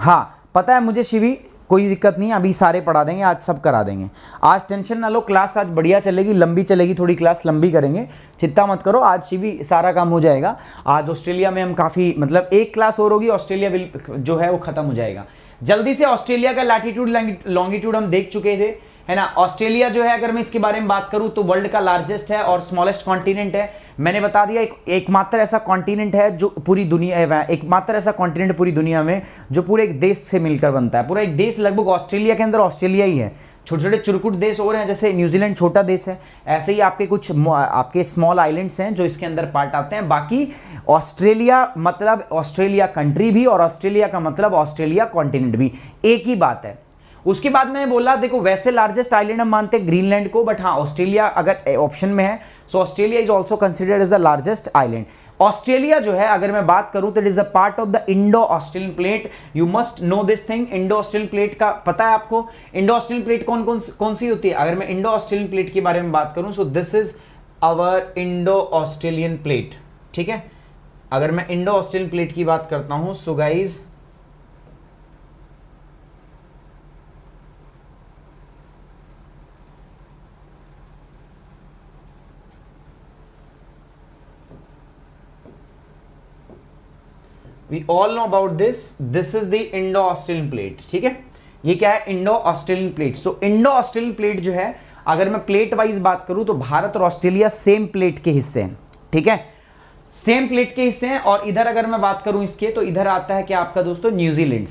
हाँ पता है मुझे शिवी, कोई दिक्कत नहीं है, अभी सारे पढ़ा देंगे, आज सब करा देंगे। आज टेंशन ना लो, क्लास आज बढ़िया चलेगी, लंबी चलेगी, थोड़ी क्लास लंबी करेंगे, चिंता मत करो, आज शिवी सारा काम हो जाएगा। आज ऑस्ट्रेलिया में हम काफ़ी मतलब एक क्लास और होगी, ऑस्ट्रेलिया जो है वो खत्म हो जाएगा जल्दी से। ऑस्ट्रेलिया का लैटिट्यूड लॉन्गिट्यूड हम देख चुके थे, है ना। ऑस्ट्रेलिया जो है अगर मैं इसके बारे में बात करूं तो वर्ल्ड का लार्जेस्ट है और स्मॉलेस्ट कॉन्टिनेंट है। मैंने बता दिया एकमात्र ऐसा कॉन्टिनेंट है जो पूरी दुनिया, एकमात्र ऐसा कॉन्टिनेंट पूरी दुनिया में जो पूरे एक देश से मिलकर बनता है। पूरा एक देश लगभग ऑस्ट्रेलिया के अंदर ऑस्ट्रेलिया ही है। छोटे छोटे चुरकुट देश और हैं, जैसे न्यूजीलैंड छोटा देश है, ऐसे ही आपके कुछ आपके स्मॉल आइलैंड्स हैं जो इसके अंदर पार्ट आते हैं। बाकी ऑस्ट्रेलिया मतलब ऑस्ट्रेलिया कंट्री भी और ऑस्ट्रेलिया का मतलब ऑस्ट्रेलिया कॉन्टिनेंट भी, एक ही बात है। उसके बाद मैंने बोला देखो वैसे लार्जेस्ट आइलैंड हम मानते हैं ग्रीनलैंड को, बट हाँ ऑस्ट्रेलिया अगर ऑप्शन में है so Australia is also considered as the largest island. Australia जो है अगर मैं बात करूं तो it is a part of the Indo Australian plate. You must know this thing. Indo Australian plate का पता है आपको? इंडो ऑस्ट्रेलियन प्लेट कौन सी होती है? अगर मैं इंडो ऑस्ट्रेलियन प्लेट के बारे में बात करूं so this is our Indo Australian plate, ठीक है। अगर मैं इंडो ऑस्ट्रेलियन प्लेट की बात करता हूं so guys we all know about this is the Indo Australian plate, ठीक है। ये क्या है? Indo Australian plate. तो इंडो ऑस्ट्रेलियन प्लेट जो है अगर मैं प्लेट वाइज बात करूं तो भारत और ऑस्ट्रेलिया सेम प्लेट के हिस्से हैं, ठीक है, सेम प्लेट के हिस्से हैं। और इधर अगर मैं बात करूं इसके तो इधर आता है क्या आपका दोस्तों? न्यूजीलैंड।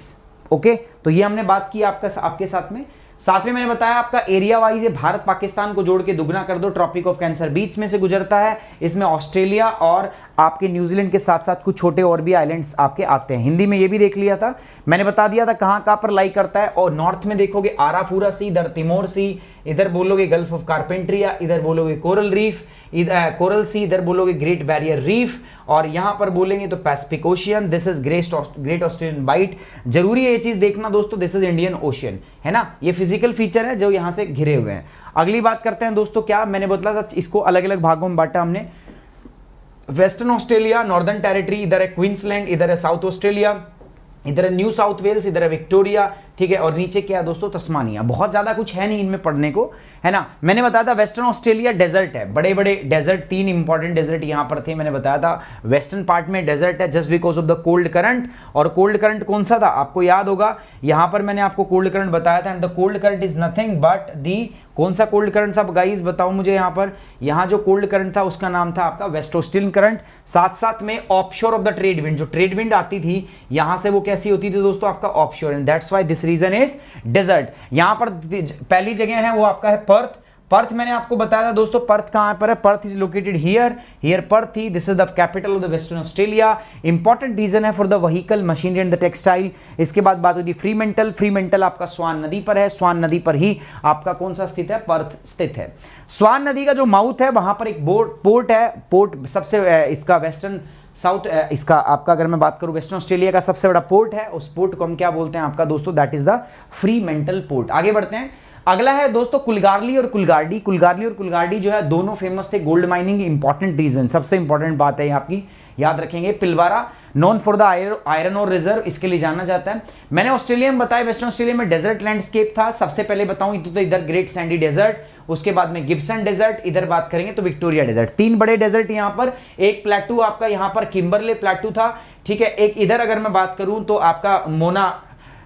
ओके, तो ये हमने बात की आपके साथ में मैंने बताया आपका एरिया वाइज ये भारत पाकिस्तान को जोड़ के दुगना कर दो, ट्रॉपिक ऑफ कैंसर बीच में से गुजरता है। इसमें ऑस्ट्रेलिया और आपके न्यूजीलैंड के साथ साथ कुछ छोटे और भी आइलैंड्स आपके आते हैं। हिंदी में ये भी देख लिया था, मैंने बता दिया था कहाँ कहाँ पर लाई करता है। और नॉर्थ में देखोगे आराफूरा सी, इधर तिमोर सी, इधर बोलोगे गल्फ ऑफ कारपेंट्रिया, इधर बोलोगे कोरल रीफ, कोरल सी, इधर बोलोगे ग्रेट बैरियर रीफ, और यहां पर बोलेंगे तो Pacific Ocean. This is Great Australian Bight. जरूरी है ये चीज देखना दोस्तों, दिस इज इंडियन ओशियन, है ना। ये फिजिकल फीचर है जो यहां से घिरे हुए हैं। अगली बात करते हैं दोस्तों, क्या मैंने बोला था इसको अलग अलग भागों में बांटा हमने। वेस्टर्न ऑस्ट्रेलिया, नॉर्दर्न टेरिटरी, इधर है क्वींसलैंड, इधर है साउथ ऑस्ट्रेलिया, इधर है न्यू साउथ वेल्स, इधर है विक्टोरिया, ठीक है। और नीचे क्या है दोस्तों? तस्मानिया। बहुत ज्यादा कुछ है नहीं इनमें पढ़ने को, है ना। मैंने बताया था वेस्टर्न ऑस्ट्रेलिया डेजर्ट है, बड़े बड़े डेजर्ट, 3 इंपॉर्टेंट डेजर्ट यहां पर थे। मैंने बताया था वेस्टर्न पार्ट में डेजर्ट है just because of the cold current. और कोल्ड करंट कौन सा था आपको याद होगा? यहां पर मैंने आपको कोल्ड करंट बताया था, and the cold current is nothing but the, कौन सा कोल्ड करंट था गाइस बताओ मुझे? यहां पर यहां जो कोल्ड करंट था उसका नाम था आपका वेस्ट ऑस्ट्रेलियन करंट। साथ साथ में offshore of the trade wind, जो ट्रेड विंड आती थी यहां से, वो कैसी होती थी दोस्तों? आपका offshore, and that's why this region is desert. यहां पर पहली जगह है वो आपका है पर्थ। पर्थ मैंने आपको बताया था दोस्तों, पर्थ कहां पर है? Perth is located here Perth थी। This is the capital of the Western Australia. Important region है for the vehicle, machinery and the textile. इसके बाद बात होती है फ्रीमेंटल। फ्रीमेंटल आपका स्वान नदी पर है, स्वान नदी पर ही आपका कौन सा स्थित है? पर्थ स्थित है। स्वान नदी का जो माउथ है वहां पर एक पोर्ट है, पोर्ट सबसे इसका वेस्टर्न साउथ इसका आपका अगर मैं बात करूं वेस्टर्न ऑस्ट्रेलिया का सबसे बड़ा पोर्ट है, उस पोर्ट को हम क्या बोलते हैं आपका दोस्तों? That is the Fremantle port. आगे बढ़ते हैं, अगला है दोस्तों कुलगार्ली और कुलगार्डी। कुलगार्ली और कुलगार्डी जो है दोनों फेमस थे गोल्ड माइनिंग। इंपॉर्टेंट रीजन, सबसे इंपॉर्टेंट बात है आपकी याद रखेंगे। पिलवारा नॉन फॉर द आयरन और रिजर्व, इसके लिए जाना जाता है। मैंने ऑस्ट्रेलिया में बताया वेस्टर्न ऑस्ट्रेलिया में डेजर्ट लैंडस्केप था। सबसे पहले बताऊं तो इधर ग्रेट सैंडी डेजर्ट, उसके बाद में गिब्सन डेजर्ट, इधर बात करेंगे तो विक्टोरिया डेजर्ट। 3 बड़े डेजर्ट यहां पर। एक प्लेटू आपका यहां पर किम्बरले प्लेटू था, ठीक है। एक इधर अगर मैं बात करूं तो आपका मोना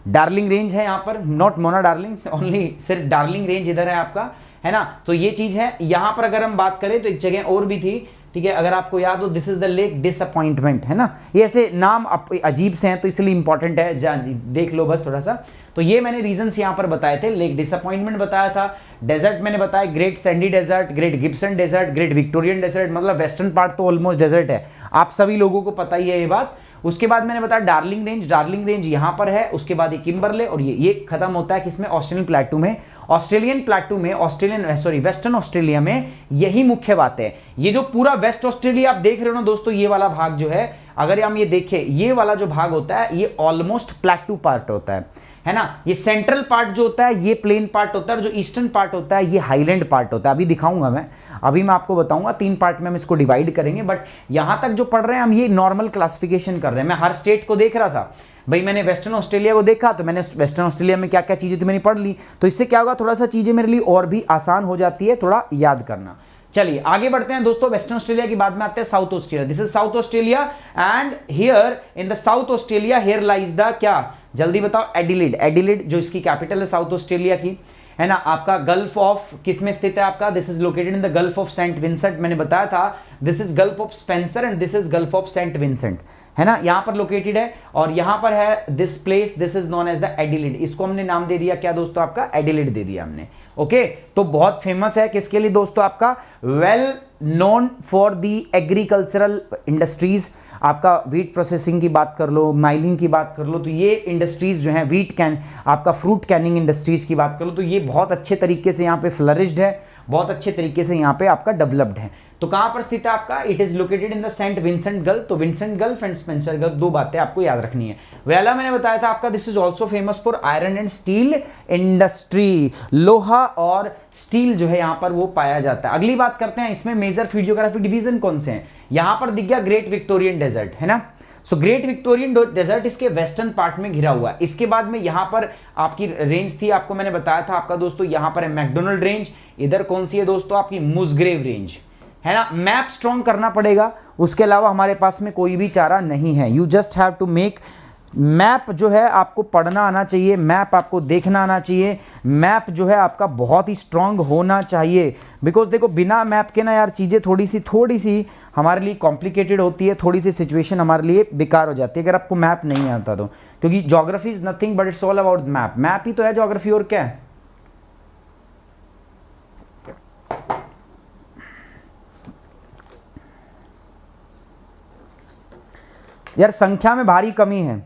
डार्लिंग रेंज है यहां पर, नॉट मोना डार्लिंग, ओनली सिर्फ डार्लिंग रेंज इधर है आपका, है ना। तो ये चीज है। यहां पर अगर हम बात करें तो एक जगह और भी थी, ठीक है, अगर आपको याद हो, this is the lake disappointment, है ना। ये ऐसे नाम अजीब से हैं तो इसलिए इंपॉर्टेंट है, देख लो बस थोड़ा सा। तो ये मैंने रीजंस यहां पर बताए थे। लेक डिसअपॉइंटमेंट बताया था, डेजर्ट मैंने बताया Great Sandy Desert, Great Gibson Desert, Great Victorian Desert, मतलब वेस्टर्न पार्ट तो ऑलमोस्ट डेजर्ट है, आप सभी लोगों को पता ही है ये बात। उसके बाद मैंने बताया डार्लिंग रेंज, डार्लिंग रेंज यहां पर है। उसके बाद ये किम्बरले, और ये खत्म होता है किसमें? ऑस्ट्रेलियन प्लेटू में। ऑस्ट्रेलियन प्लेटू में, वेस्टर्न ऑस्ट्रेलिया में यही मुख्य बात है। ये जो पूरा वेस्ट ऑस्ट्रेलिया आप देख रहे हो ना दोस्तों, ये वाला भाग जो है अगर हम ये देखें, ये वाला जो भाग होता है ये ऑलमोस्ट प्लेटू पार्ट होता है ना। ये सेंट्रल पार्ट जो होता है ये प्लेन पार्ट होता है, और जो ईस्टर्न पार्ट होता है ये हाईलैंड पार्ट होता है। अभी दिखाऊंगा मैं, अभी मैं आपको बताऊंगा 3 पार्ट में हम इसको डिवाइड करेंगे, बट यहां तक जो पढ़ रहे हैं हम ये नॉर्मल क्लासिफिकेशन कर रहे हैं। मैं हर स्टेट को देख रहा था भाई, मैंने वेस्टर्न ऑस्ट्रेलिया को देखा तो मैंने वेस्टर्न ऑस्ट्रेलिया में क्या क्या चीजें थी मैंने पढ़ ली, तो इससे क्या होगा, थोड़ा सा चीजें मेरे लिए और भी आसान हो जाती है थोड़ा याद करना। चलिए आगे बढ़ते हैं दोस्तों, वेस्टर्न ऑस्ट्रेलिया की बाद में आते हैं south Australia. This is south Australia and here in the south Australia here lies the क्या, जल्दी बताओ, एडिलेड। एडिलेड जो इसकी कैपिटल है साउथ ऑस्ट्रेलिया की, है ना। आपका गल्फ ऑफ किस में स्थित है आपका, this is located in the Gulf of Saint Vincent, मैंने बताया था this is Gulf of Spencer and this is Gulf of Saint Vincent, है ना, यहां पर लोकेटेड है। और यहां पर है this place, this is known as the Adelaide, इसको हमने नाम दे दिया क्या दोस्तों, आपका एडिलेड दे दिया हमने। ओके तो बहुत फेमस है किसके लिए दोस्तों, आपका well known for the agricultural industries. आपका वीट प्रोसेसिंग की बात कर लो, माइलिंग की बात कर लो, तो ये इंडस्ट्रीज जो है, वीट कैन, आपका फ्रूट कैनिंग इंडस्ट्रीज की बात कर लो, तो ये बहुत अच्छे तरीके से यहाँ पे फ्लरिश्ड है, बहुत अच्छे तरीके से यहाँ पे आपका डेवलप्ड है। तो कहां पर स्थित है आपका, it is located in the Saint Vincent Gulf. तो Vincent Gulf and Spencer Gulf, 2 बातें आपको याद रखनी है। वेला मैंने बताया था आपका, this is also famous for iron and steel industry, लोहा और स्टील जो है यहां पर वो पाया जाता है। अगली बात करते हैं, इसमें मेजर फिजियोग्राफिक डिवीजन कौन से हैं। यहां पर दिख गया ग्रेट विक्टोरियन डेजर्ट, है ना। सो ग्रेट विक्टोरियन डेजर्ट इसके वेस्टर्न पार्ट में घिरा हुआ है। इसके बाद में यहां पर आपकी रेंज थी, आपको मैंने बताया था आपका दोस्तों, यहां पर है मैकडोनल्ड रेंज, इधर कौन सी है दोस्तों, आपकी मुसग्रेव रेंज, है ना। मैप स्ट्रॉन्ग करना पड़ेगा, उसके अलावा हमारे पास में कोई भी चारा नहीं है। You just have to make map, जो है आपको पढ़ना आना चाहिए, मैप आपको देखना आना चाहिए, मैप जो है आपका बहुत ही स्ट्रांग होना चाहिए। बिकॉज देखो बिना मैप के ना यार चीज़ें थोड़ी सी हमारे लिए कॉम्प्लिकेटेड होती है, थोड़ी सी सिचुएशन हमारे लिए बेकार हो जाती है अगर आपको मैप नहीं आता तो, क्योंकि geography is nothing but it's all about map. Map ही तो है ज्योग्राफी, और क्या है। यार संख्या में भारी कमी है,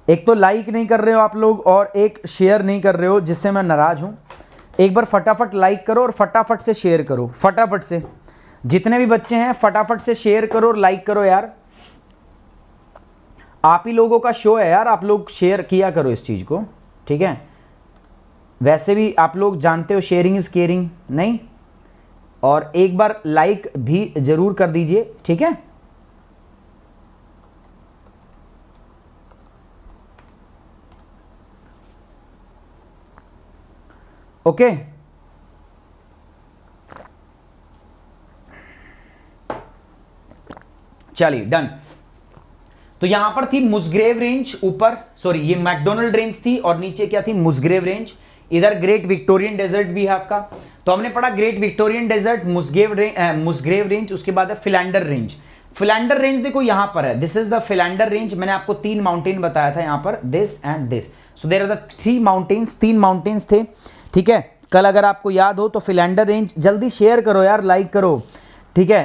एक तो लाइक नहीं कर रहे हो आप लोग और एक शेयर नहीं कर रहे हो, जिससे मैं नाराज हूं। एक बार फटाफट लाइक करो और फटाफट से शेयर करो, फटाफट से, जितने भी बच्चे हैं फटाफट से शेयर करो और लाइक करो यार। आप ही लोगों का शो है यार, आप लोग शेयर किया करो इस चीज को, ठीक है। वैसे भी आप लोग जानते हो शेयरिंग इज केयरिंग, नहीं, और एक बार लाइक भी जरूर कर दीजिए, ठीक है। ओके चलिए डन। तो यहां पर थी मुसग्रेव रेंज, ऊपर सॉरी ये मैकडोनल्ड रेंज थी और नीचे क्या थी, मुसग्रेव रेंज। इधर ग्रेट विक्टोरियन डेजर्ट भी है आपका। तो हमने पढ़ा ग्रेट विक्टोरियन डेजर्ट, मुसग्रेव रेंज, उसके बाद है फिलैंडर रेंज। फिलैंडर रेंज देखो यहां पर है, this is the Flinders Range. मैंने आपको 3 माउंटेन बताया था यहां पर, this and this. So there are the 3 mountains, 3 mountains थे, ठीक है। कल अगर आपको याद हो तो फिलैंडर रेंज, जल्दी शेयर करो यार, लाइक करो, ठीक है।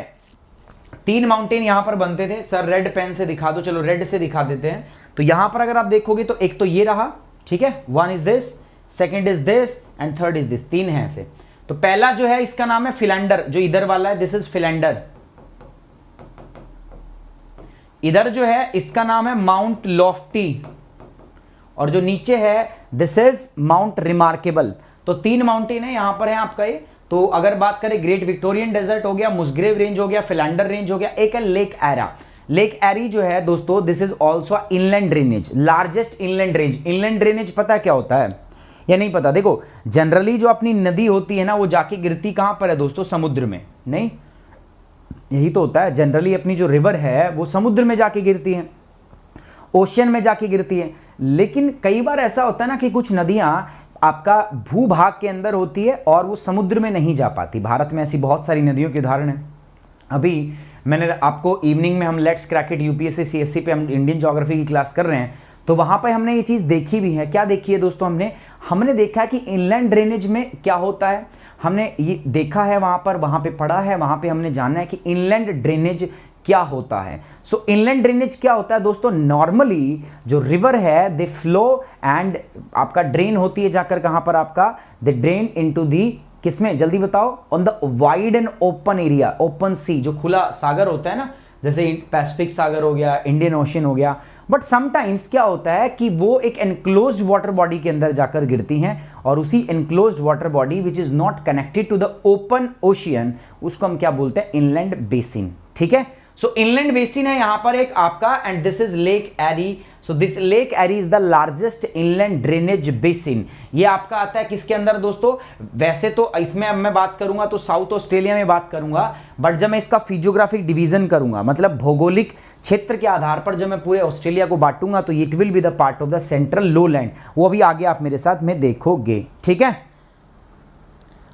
3 माउंटेन यहां पर बनते थे। सर रेड पेन से दिखा दो, चलो रेड से दिखा देते हैं। तो यहां पर अगर आप देखोगे तो एक तो ये रहा, ठीक है, 1 is this, second is this and third is this, 3 है ऐसे। तो पहला जो है इसका नाम है फिलैंडर, जो इधर वाला है, दिस इज फिलैंडर। इधर जो है इसका नाम है माउंट लॉफ्टी, और जो नीचे है दिस इज माउंट रिमार्केबल। तो 3 माउंटेन है यहां पर है आपका ये। तो अगर बात करें, ग्रेट विक्टोरियन डेजर्ट हो गया, मुसग्रेव रेंज हो गया, फिलैंडर रेंज हो गया, एक है लेक एरा। लेक एरी जो है दोस्तों, this is also inland drainage, largest inland drainage. Inland drainage पता क्या होता है या नहीं पता? देखो जनरली जो अपनी नदी होती है ना, वो जाके गिरती कहां पर है दोस्तों, समुद्र में, नहीं, यही तो होता है। जनरली अपनी जो रिवर है वो समुद्र में जाके गिरती है, ओशियन में जाके गिरती है। लेकिन कई बार ऐसा होता है ना कि कुछ नदियां आपका भूभाग के अंदर होती है और वो समुद्र में नहीं जा पाती। भारत में ऐसी बहुत सारी नदियों के उदाहरण है। अभी मैंने आपको इवनिंग में, हम let's crack it UPSC CSC पे हम इंडियन ज्योग्राफी की क्लास कर रहे हैं, तो वहां पे हमने ये चीज देखी भी है। क्या देखी है दोस्तों? हमने देखा है कि इनलैंड ड्रेनेज में क्या होता है, हमने ये देखा है वहां पे पढ़ा है, वहां पे हमने जाना है कि इनलैंड ड्रेनेज क्या होता है। सो इनलैंड ड्रेनेज क्या होता है दोस्तों? नॉर्मली जो रिवर है दे फ्लो एंड आपका ड्रेन होती है जाकर कहां पर, आपका दे ड्रेन इनटू दी, किसमें, जल्दी बताओ, on the wide and open area, open sea, जो खुला सागर होता है ना, जैसे पैसिफिक सागर हो गया, इंडियन ओशन हो गया। बट समटाइम्स क्या होता है कि वो एक एनक्लोज्ड वाटर बॉडी के अंदर जाकर गिरती हैं, और उसी enclosed water body which is not connected to the open ocean, उसको हम क्या बोलते हैं, इनलैंड बेसिन। ठीक है, सो इनलैंड बेसिन है यहां पर एक आपका, and this is Lake Eyre. So this Lake Eyre is the largest inland drainage basin. ये आपका आता है किसके अंदर दोस्तों, वैसे तो इसमें अब मैं बात करूंगा तो साउथ ऑस्ट्रेलिया में बात करूंगा, बट जब मैं इसका फिजियोग्राफिक डिवीजन करूंगा, मतलब भौगोलिक क्षेत्र के आधार पर जब मैं पूरे ऑस्ट्रेलिया को बांटूंगा, तो it will be the part of the central lowland. वो अभी आगे आप मेरे साथ में देखोगे। ठीक है,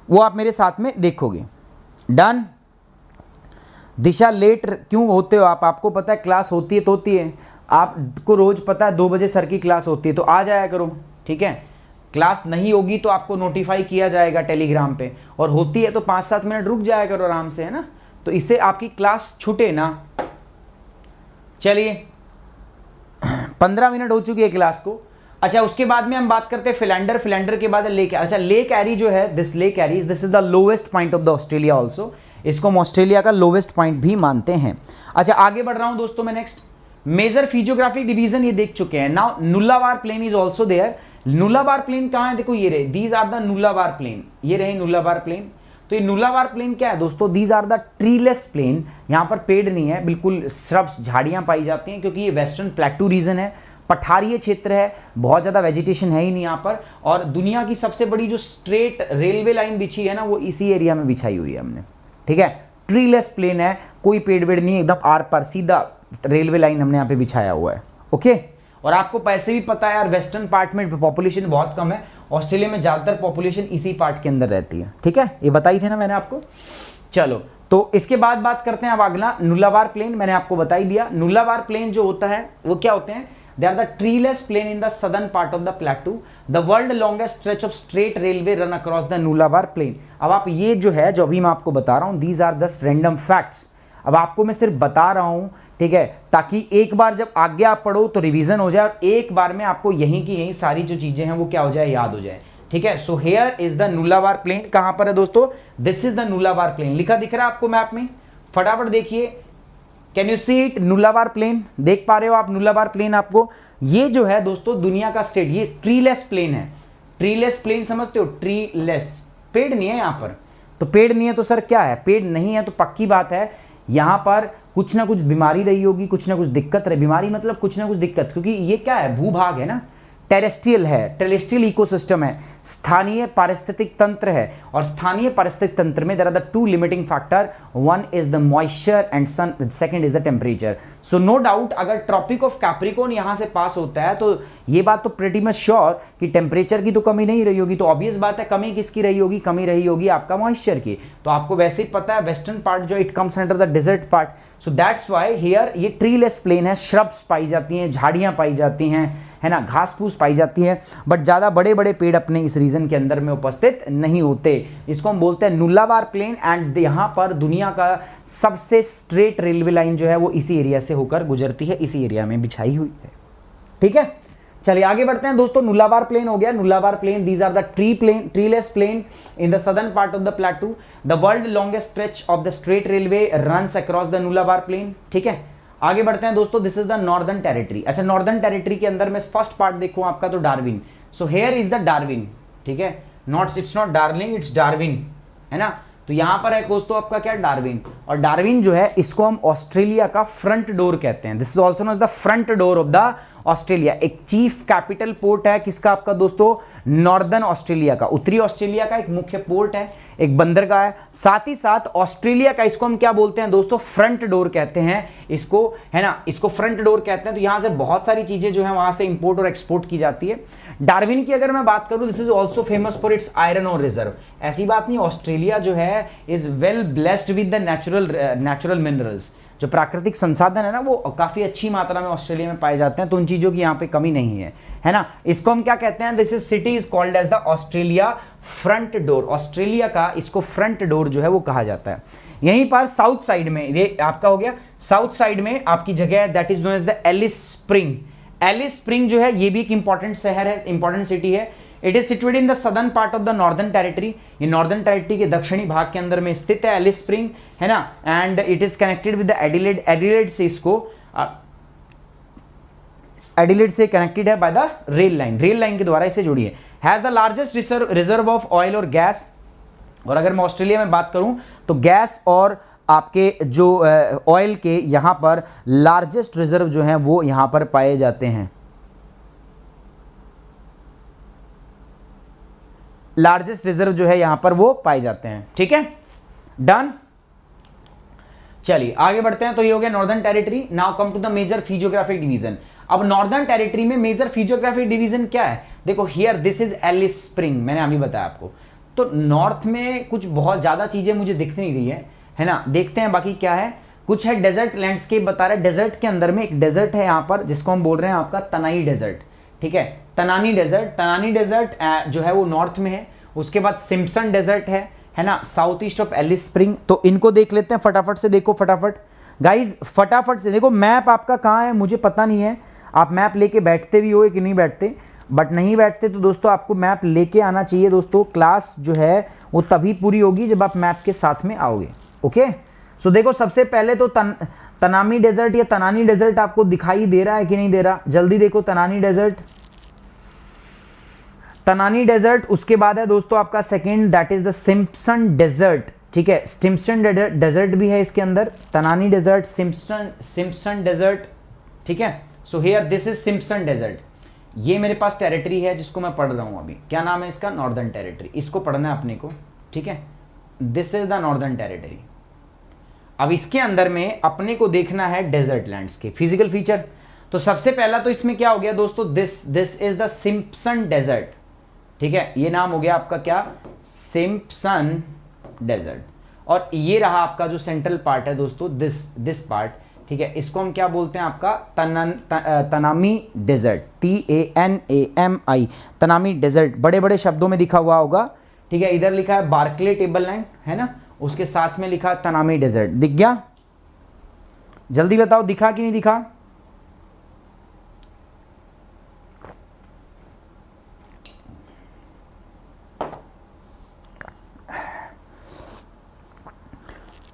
वो आप मेरे साथ में देखोगे। डन। दिशा लेट क्यों होते हो आप, आपको पता है क्लास होती है तो होती है, आपको रोज पता है 2 बजे सर की क्लास होती है, तो आ जाया करो। ठीक है, क्लास नहीं होगी तो आपको नोटिफाई किया जाएगा टेलीग्राम पे, और होती है तो 5-7 मिनट रुक जाया करो आराम से, है ना, तो इससे आपकी क्लास छूटे ना। चलिए 15 मिनट हो चुकी है क्लास को। अच्छा, उसके बाद में हम बात करते हैं फिलेंडर। फिलेंडर के बाद लेक। अच्छा, लेक एरी जो है, this Lake Eyre, this is the lowest point of the Australia also. इसको हम ऑस्ट्रेलिया का लोवेस्ट पॉइंट भी मानते हैं। अच्छा, आगे बढ़ रहा हूं दोस्तों मैं। नेक्स्ट मेजर फिजियोग्राफिक डिवीजन ये देख चुके हैं। Now Nullarbor Plain is also there. Nullarbor Plain कहां है, देखो ये रहे, these are the Nullarbor Plain, ये रहे नुलाबार प्लेन। तो ये नुलाबार प्लेन क्या है दोस्तों, these are the treeless plain. यहां पर पेड़ नहीं है, बिल्कुल श्रब्स, झाड़ियां पाई जाती हैं, क्योंकि ये वेस्टर्न प्लेटू रीजन है, पठारीय क्षेत्र है, बहुत ज़्यादा वेजिटेशन है ही नहीं यहाँ पर। और दुनिया की सबसे बड़ी जो स्ट्रेट रेलवे लाइन बिछी है ना, वो इसी एरिया में बिछाई हुई है हमने। ठीक है, ट्रीलेस प्लेन है, कोई पेड़ वेड़ नहीं, एकदम आर पार सीधा रेलवे लाइन हमने यहाँ पे बिछाया हुआ है। ओके, और आपको पैसे भी पता है यार, वेस्टर्न पार्ट में पॉपुलेशन बहुत कम है, ऑस्ट्रेलिया में ज़्यादातर पॉपुलेशन इसी पार्ट के अंदर रहती है। ठीक है, ये बताई थी ना मैंने आपको। चलो, तो इसके बाद बात करते हैं अब अगला, नुलाबार प्लेन। मैंने आपको बता ही दिया, नुलाबार प्लेन जो होता है वो क्या होते हैं, they are the treeless plain in the southern part of the plateau, the world longest stretch of straight railway run across the Nullarbor plain। अब आप ये जो है, जो अभी मैं आपको बता रहा हूँ, these are just random facts। अब आपको मैं सिर्फ बता रहा हूँ, ठीक है, ताकि एक बार जब आगे आप पढ़ो तो रिवीजन हो जाए, और एक बार में आपको यहीं की यहीं सारी जो चीजें हैं वो क्या हो जाए, याद हो जाए। ठीक है, so here is the Nullarbor Plain. कहां पर है दोस्तों, this is the Nullarbor Plain, लिखा दिख रहा है आपको मैप में, फटाफट देखिए। Can you see it, Nullarbor Plain देख पा रहे हो आप, नुलाबार प्लेन आपको। ये जो है दोस्तों दुनिया का स्टेट, ये ट्रीलेस प्लेन है। ट्रीलेस प्लेन समझते हो, ट्रीलेस, पेड़ नहीं है यहाँ पर। तो पेड़ नहीं है तो सर क्या है, पेड़ नहीं है तो पक्की बात है यहाँ पर कुछ ना कुछ बीमारी रही होगी, कुछ ना कुछ दिक्कत रही, बीमारी मतलब कुछ ना कुछ दिक्कत, क्योंकि ये क्या है, भूभाग है ना, टेरेस्ट्रियल है, टेरेस्ट्रियल इकोसिस्टम है, स्थानीय पारिस्थितिक तंत्र है। और स्थानीय पारिस्थितिक तंत्र में there are the 2 limiting factor, one is the moisture and second is the temperature. So no doubt, अगर ट्रॉपिक ऑफ कैप्रिकॉर्न यहां से पास होता है तो ये बात तो प्रेटी मच श्योर कि टेम्परेचर की तो कमी नहीं रही होगी। तो ऑब्वियस बात है, कमी किसकी रही होगी, कमी रही होगी आपका मॉइस्चर की। तो आपको वैसे ही पता है, वेस्टर्न पार्ट जो it comes under the desert part, so that's why here ये ट्रीलेस प्लेन है, श्रब्स पाई जाती हैं, झाड़ियां पाई जाती हैं, है ना, घास फूस पाई जाती है, बट ज़्यादा बड़े बड़े पेड़ अपने इस रीजन के अंदर में उपस्थित नहीं होते। इसको हम बोलते हैं नुलाबार प्लेन। एंड यहाँ पर दुनिया का सबसे स्ट्रेट रेलवे लाइन जो है वो इसी एरिया से होकर गुजरती है, इसी एरिया में बिछाई हुई है। ठीक है, चलिए आगे बढ़ते हैं दोस्तों। नुलाबार प्लेन हो गया, Nullarbor Plain, these are the treeless plain in the southern part of the plateau. The world longest stretch of the straight railway runs across the Nullarbor Plain. ठीक है, आगे बढ़ते हैं दोस्तों। This is the Northern Territory. अच्छा, Northern Territory के अंदर में फर्स्ट पार्ट देखो आपका तो Darwin. So here is the Darwin. ठीक है, not, it's not darling, it's Darwin, है ना। तो यहां पर है दोस्तों आपका क्या, डार्विन। और डार्विन जो है इसको हम ऑस्ट्रेलिया का फ्रंट डोर कहते हैं। This is also known as the front door of the Australia. एक चीफ कैपिटल पोर्ट है किसका, आपका दोस्तों नॉर्दर्न ऑस्ट्रेलिया का, उत्तरी ऑस्ट्रेलिया का एक मुख्य पोर्ट है, एक बंदरगाह है। साथ ही साथ ऑस्ट्रेलिया का, इसको हम क्या बोलते हैं दोस्तों, फ्रंट डोर कहते हैं इसको, है ना, इसको फ्रंट डोर कहते हैं। तो यहां से बहुत सारी चीजें जो है वहां से इंपोर्ट और एक्सपोर्ट की जाती है। डार्विन की अगर मैं बात करूं, this is also famous for its iron ore reserve. ऐसी बात नहीं, ऑस्ट्रेलिया जो है is well blessed with the natural minerals. जो प्राकृतिक संसाधन है ना वो काफी अच्छी मात्रा में ऑस्ट्रेलिया में पाए जाते हैं, तो उन चीजों की यहाँ पे कमी नहीं है ना। इसको हम क्या कहते हैं, this is city is called as the Australia front door. Australia का इसको फ्रंट डोर जो है वो कहा जाता है। यहीं पर साउथ साइड में, ये आपका हो गया, साउथ साइड में आपकी जगह है, that is known as the Alice Spring. Alice Spring जो है ये भी एक इंपॉर्टेंट शहर है, इंपॉर्टेंट सिटी है। It is situated in the southern part of the Northern Territory, ये नॉर्दर्न टेरिटरी के दक्षिणी भाग के अंदर में स्थित है एलिस स्प्रिंग, है ना, and it is connected with the Adelaide, Adelaide से इसको एडिलेड से कनेक्टेड है by the rail line, rail line के द्वारा इसे जोड़ी है। Has the largest reserve of oil और गैस, और अगर मैं ऑस्ट्रेलिया में बात करूं तो गैस और आपके जो ऑयल के यहां पर लार्जेस्ट रिजर्व जो हैं वो यहां पर पाए जाते हैं, लार्जेस्ट रिजर्व जो है यहां पर वो पाए जाते हैं। ठीक है, डन। चलिए आगे बढ़ते हैं। तो ये हो गया Northern Territory. Now come to the major physiographic division. अब नॉर्दर्न टेरिटरी में मेजर फिजियोग्राफिक डिवीजन क्या है? देखो here this is Alice Spring, मैंने अभी बताया आपको। तो नॉर्थ में कुछ बहुत ज्यादा चीजें मुझे दिख नहीं रही है ना, देखते हैं बाकी क्या है। कुछ है डेजर्ट लैंडस्केप बता रहा है, डेजर्ट के अंदर में एक डेजर्ट है यहाँ पर जिसको हम बोल रहे हैं आपका तनाई डेजर्ट। ठीक है, तनानी डेजर्ट, तनानी डेजर्ट जो है वो नॉर्थ में है। उसके बाद सिम्पसन डेजर्ट है ना, south east of Alice Spring. तो इनको देख लेते हैं फटाफट से, देखो फटाफट गाइज, फटाफट से देखो। मैप आपका कहाँ है मुझे पता नहीं है, आप मैप लेके बैठते भी हो कि नहीं बैठते, बट नहीं बैठते तो दोस्तों आपको मैप लेके आना चाहिए दोस्तों। क्लास जो है वो तभी पूरी होगी जब आप मैप के साथ में आओगे। ओके, सो देखो सबसे पहले तो तनामी डेजर्ट या तनानी डेजर्ट आपको दिखाई दे रहा है कि नहीं दे रहा, जल्दी देखो। Tanami Desert, Tanami Desert. उसके बाद है दोस्तों आपका second, that is the Simpson Desert. ठीक है, सिम्पसन डेजर्ट भी है इसके अंदर, तनानी डेजर्ट, सिम्पसन डेजर्ट। ठीक है, so here this is Simpson Desert. ये मेरे पास टेरिटरी है जिसको मैं पढ़ रहा हूं अभी, क्या नाम है इसका? Northern Territory. इसको पढ़ना है अपने को। ठीक है, this is the Northern Territory. अब इसके अंदर में अपने को देखना है डेजर्ट लैंड्स के फिजिकल फीचर। तो सबसे पहला तो इसमें क्या हो गया दोस्तों, this is the Simpson Desert. ठीक है, ये नाम हो गया आपका क्या? Simpson Desert. और ये रहा आपका जो सेंट्रल पार्ट है दोस्तों, दिस पार्ट। ठीक है, इसको हम क्या बोलते हैं? आपका Tanami Desert, TANAMI, Tanami Desert. बड़े बड़े शब्दों में दिखा हुआ होगा। ठीक है, इधर लिखा है बार्कले टेबल लैंड, है ना, उसके साथ में लिखा तनामी डेजर्ट। दिख गया? जल्दी बताओ, दिखा कि नहीं दिखा?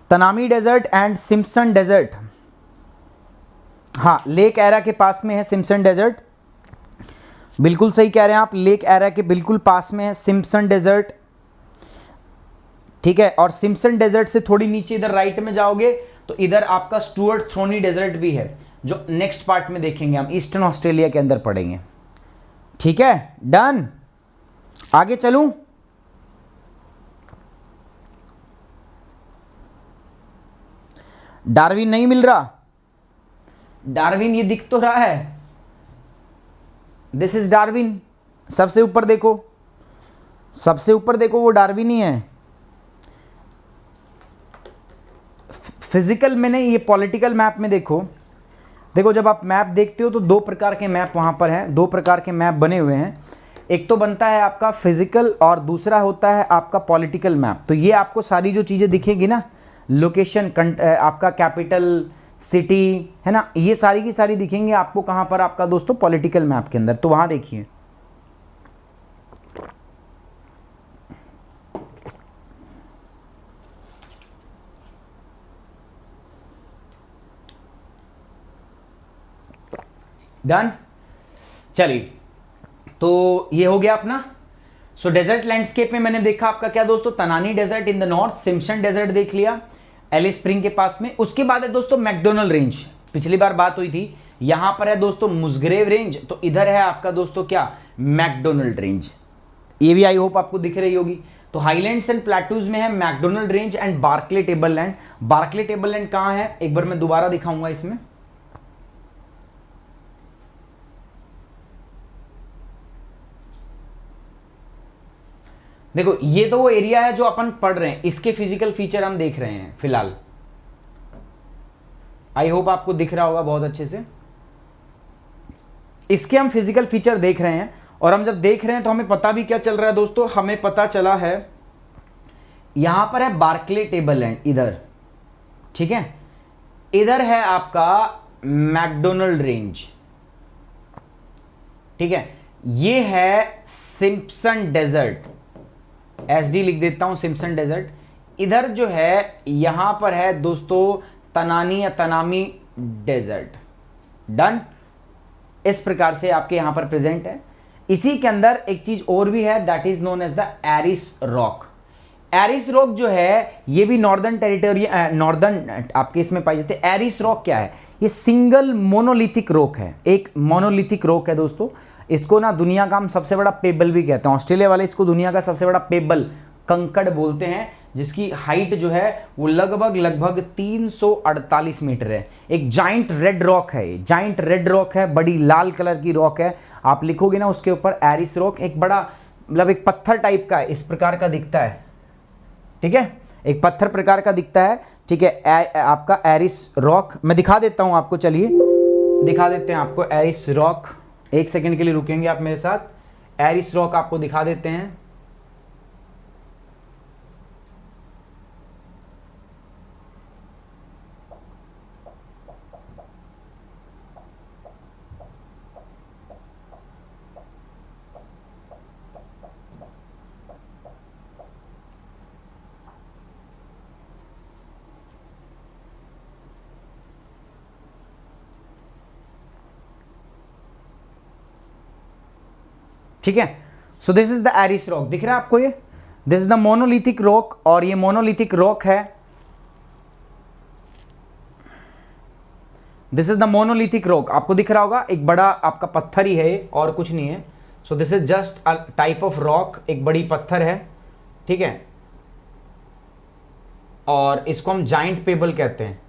Tanami Desert and Simpson Desert. हाँ, लेक एरा के पास में है सिम्पसन डेजर्ट। बिल्कुल सही कह रहे हैं आप, लेक एरा के बिल्कुल पास में है सिम्पसन डेजर्ट। ठीक है, और सिम्पसन डेजर्ट से थोड़ी नीचे इधर राइट में जाओगे तो इधर आपका स्टुअर्ट थ्रोनी डेजर्ट भी है, जो नेक्स्ट पार्ट में देखेंगे हम, ईस्टर्न ऑस्ट्रेलिया के अंदर पढ़ेंगे। ठीक है, डन। आगे चलूं? डार्विन नहीं मिल रहा? डार्विन ये दिख तो रहा है, दिस इज डार्विन। सबसे ऊपर देखो, सबसे ऊपर देखो, वो डार्विन ही है। फिजिकल में नहीं, ये पॉलिटिकल मैप में देखो। देखो जब आप मैप देखते हो तो दो प्रकार के मैप वहां पर हैं, दो प्रकार के मैप बने हुए हैं। एक तो बनता है आपका फिजिकल और दूसरा होता है आपका पॉलिटिकल मैप। तो ये आपको सारी जो चीज़ें दिखेगी ना, लोकेशन, आपका कैपिटल सिटी, है ना, ये सारी की सारी दिखेंगे आपको कहाँ पर? आपका दोस्तों पॉलिटिकल मैप के अंदर। तो वहाँ देखिए, डन। चलिए, तो ये हो गया अपना। सो डेजर्ट लैंडस्केप में मैंने देखा आपका क्या दोस्तों, Tanami Desert in the north, Simpson Desert देख लिया एलिस स्प्रिंग के पास में। उसके बाद है दोस्तों मैकडोनल रेंज, पिछली बार बात हुई थी। यहां पर है दोस्तों मुस्ग्रेव रेंज, तो इधर है आपका दोस्तों क्या? McDonald range. ये भी आई होप आपको दिख रही होगी। तो हाईलैंड्स एंड प्लेटूज में है MacDonnell Range and Barkly Tableland. Barkly Tableland कहां है? एक बार मैं दोबारा दिखाऊंगा इसमें। देखो ये तो वो एरिया है जो अपन पढ़ रहे हैं, इसके फिजिकल फीचर हम देख रहे हैं फिलहाल। आई होप आपको दिख रहा होगा बहुत अच्छे से। इसके हम फिजिकल फीचर देख रहे हैं, और हम जब देख रहे हैं तो हमें पता भी क्या चल रहा है दोस्तों, हमें पता चला है यहां पर है बार्कले टेबल लैंड इधर। ठीक है, इधर है आपका मैकडोनल्ड रेंज। ठीक है, ये है सिम्पसन डेजर्ट, SD लिख देता हूं, सिम्पसन डेजर्ट। इधर जो है यहां पर है दोस्तों तनानी या तनामी डेजर्ट। डन। इस प्रकार से आपके यहां पर प्रेजेंट है। इसी के अंदर एक चीज और भी है, that is known as the Ayers Rock. Ayers Rock जो है ये भी नॉर्दर्न टेरिटोरी, नॉर्दर्न आपके इसमें पाई जाती है। एरिस रॉक क्या है? ये सिंगल मोनोलिथिक रॉक है, एक मोनोलिथिक रॉक है दोस्तों। इसको ना दुनिया का हम सबसे बड़ा पेबल भी कहते हैं। ऑस्ट्रेलिया वाले इसको दुनिया का सबसे बड़ा पेबल, कंकड़ बोलते हैं, जिसकी हाइट जो है वो लगभग 348 मीटर है। एक जाइंट रेड रॉक है, जाइंट रेड रॉक है, बड़ी लाल कलर की रॉक है। आप लिखोगे ना उसके ऊपर एरिस रॉक, एक बड़ा मतलब एक पत्थर टाइप का है, इस प्रकार का दिखता है, ठीक है, एक पत्थर प्रकार का दिखता है, ठीक है। आपका एरिस रॉक मैं दिखा देता हूं आपको, चलिए दिखा देते हैं आपको एरिस रॉक। एक सेकंड के लिए रुकेंगे आप मेरे साथ, एरिस रॉक आपको दिखा देते हैं। ठीक है, so this is the Ayers Rock, दिख रहा है आपको ये, this is the monolithic rock. और ये मोनोलिथिक रॉक है, this is the monolithic rock, आपको दिख रहा होगा, एक बड़ा आपका पत्थर ही है और कुछ नहीं है। So this is just a type of rock, एक बड़ी पत्थर है, ठीक है। और इसको हम जाइंट पेबल कहते हैं।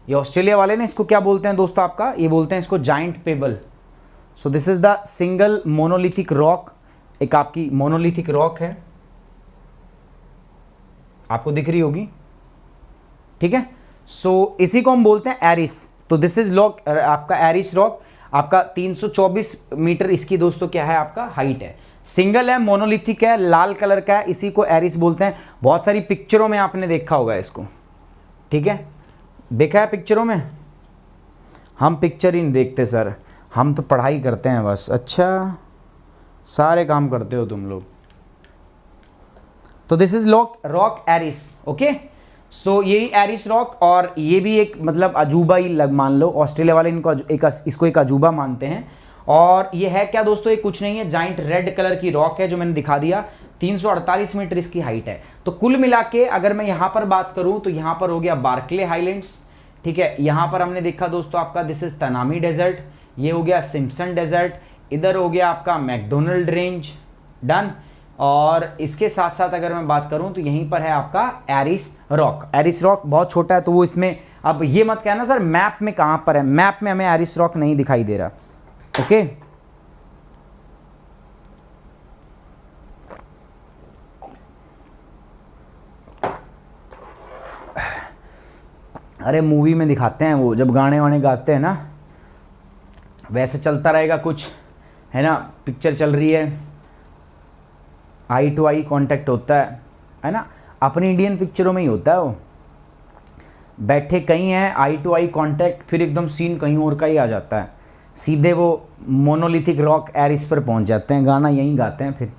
ये ऑस्ट्रेलिया वाले ने इसको क्या बोलते हैं दोस्तों, आपका ये बोलते हैं इसको giant payable. So this is the single monolithic rock, एक आपकी मोनोलिथिक रॉक है, आपको दिख रही होगी, ठीक है। सो इसी को हम बोलते हैं एरिस। तो दिस इज रॉक, आपका एरिस रॉक, आपका 324 मीटर इसकी दोस्तों क्या है, आपका हाइट है। सिंगल है, मोनोलिथिक है, लाल कलर का है, इसी को एरिस बोलते हैं। बहुत सारी पिक्चरों में आपने देखा होगा इसको, ठीक है, देखा है पिक्चरों में। हम पिक्चर ही नहीं देखते सर, हम तो पढ़ाई करते हैं बस। अच्छा, सारे काम करते हो तुम लोग। तो this is Rock Ayers, okay. So यही एरिस रॉक, और ये भी एक मतलब अजूबा ही लग मान लो, ऑस्ट्रेलिया वाले इनको इसको एक अजूबा मानते हैं। और ये है क्या दोस्तों, ये कुछ नहीं है, जाइंट रेड कलर की रॉक है, जो मैंने दिखा दिया। 348 मीटर इसकी हाइट है। तो कुल मिला के अगर मैं यहां पर बात करूं तो यहां पर हो गया बार्कले हाईलैंड्स, ठीक है। यहां पर हमने देखा दोस्तों आपका दिस इज तनामी डेजर्ट, ये हो गया सिम्पसन डेजर्ट, इधर हो गया आपका मैकडोनल्ड रेंज। डन। और इसके साथ साथ अगर मैं बात करूं तो यहीं पर है आपका एरिस रॉक। एरिस रॉक बहुत छोटा है, तो वो इसमें, अब ये मत कहना सर मैप में कहां पर है, मैप में हमें एरिस रॉक नहीं दिखाई दे रहा, ओके। अरे मूवी में दिखाते हैं वो, जब गाने वाने गाते हैं ना, वैसे चलता रहेगा कुछ, है ना, पिक्चर चल रही है, आई टू आई कांटेक्ट होता है ना। अपनी इंडियन पिक्चरों में ही होता है वो, बैठे कहीं हैं, आई टू आई कांटेक्ट, फिर एकदम सीन कहीं और का ही आ जाता है, सीधे वो मोनोलिथिक रॉक एरिस पर पहुंच जाते हैं, गाना यहीं गाते हैं फिर,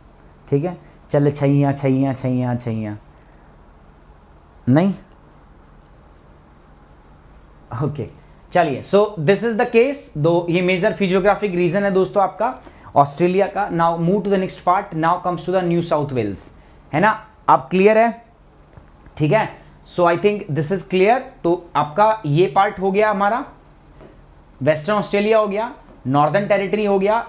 ठीक है। चल छैया छैया छैया छैया, नहीं, ओके चलिए। सो दिस इज द केस, दो ये मेजर फिजियोग्राफिक रीजन है दोस्तों आपका ऑस्ट्रेलिया का। Now move to the next part, now comes to the New South Wales, है ना। अब क्लियर है, ठीक है। So I think this is clear. तो आपका ये पार्ट हो गया हमारा, वेस्टर्न ऑस्ट्रेलिया हो गया, नॉर्दर्न टेरिटरी हो गया,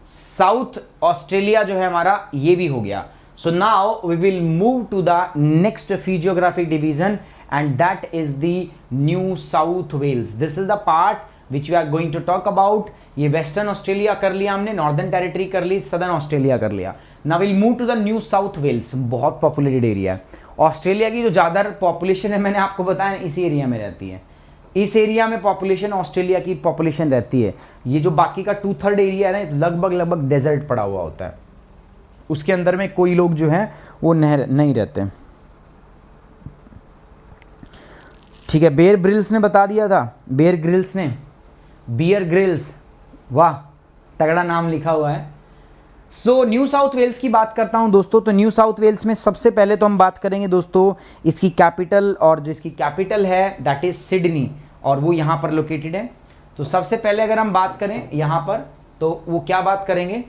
साउथ ऑस्ट्रेलिया जो है हमारा ये भी हो गया। So now we will move to the next physiographic division, and that is the New South Wales. This is the part which we are going to talk about. ये वेस्टर्न ऑस्ट्रेलिया कर लिया हमने, नॉर्दर्न टेरिटरी कर ली, southern Australia कर लिया। Now will move to the New South Wales. बहुत populated area है Australia की, जो ज़्यादा पॉपुलेशन है मैंने आपको बताया इसी एरिया में रहती है, इस एरिया में पॉपुलेशन ऑस्ट्रेलिया की पॉपुलेशन रहती है। ये जो बाकी का 2/3 एरिया है ना, लगभग डेजर्ट पड़ा हुआ होता है, उसके अंदर में कोई लोग जो हैं वो नहीं रहते, ठीक है। बेयर ग्रिल्स ने बता दिया था, बेयर ग्रिल्स ने, बियर ग्रिल्स, वाह तगड़ा नाम लिखा हुआ है। सो न्यू साउथ वेल्स की बात करता हूं दोस्तों, तो न्यू साउथ वेल्स में सबसे पहले तो हम बात करेंगे दोस्तों इसकी कैपिटल, और जो इसकी कैपिटल है दैट इज सिडनी, और वो यहाँ पर लोकेटेड है। तो सबसे पहले अगर हम बात करें यहाँ पर, तो वो क्या बात करेंगे,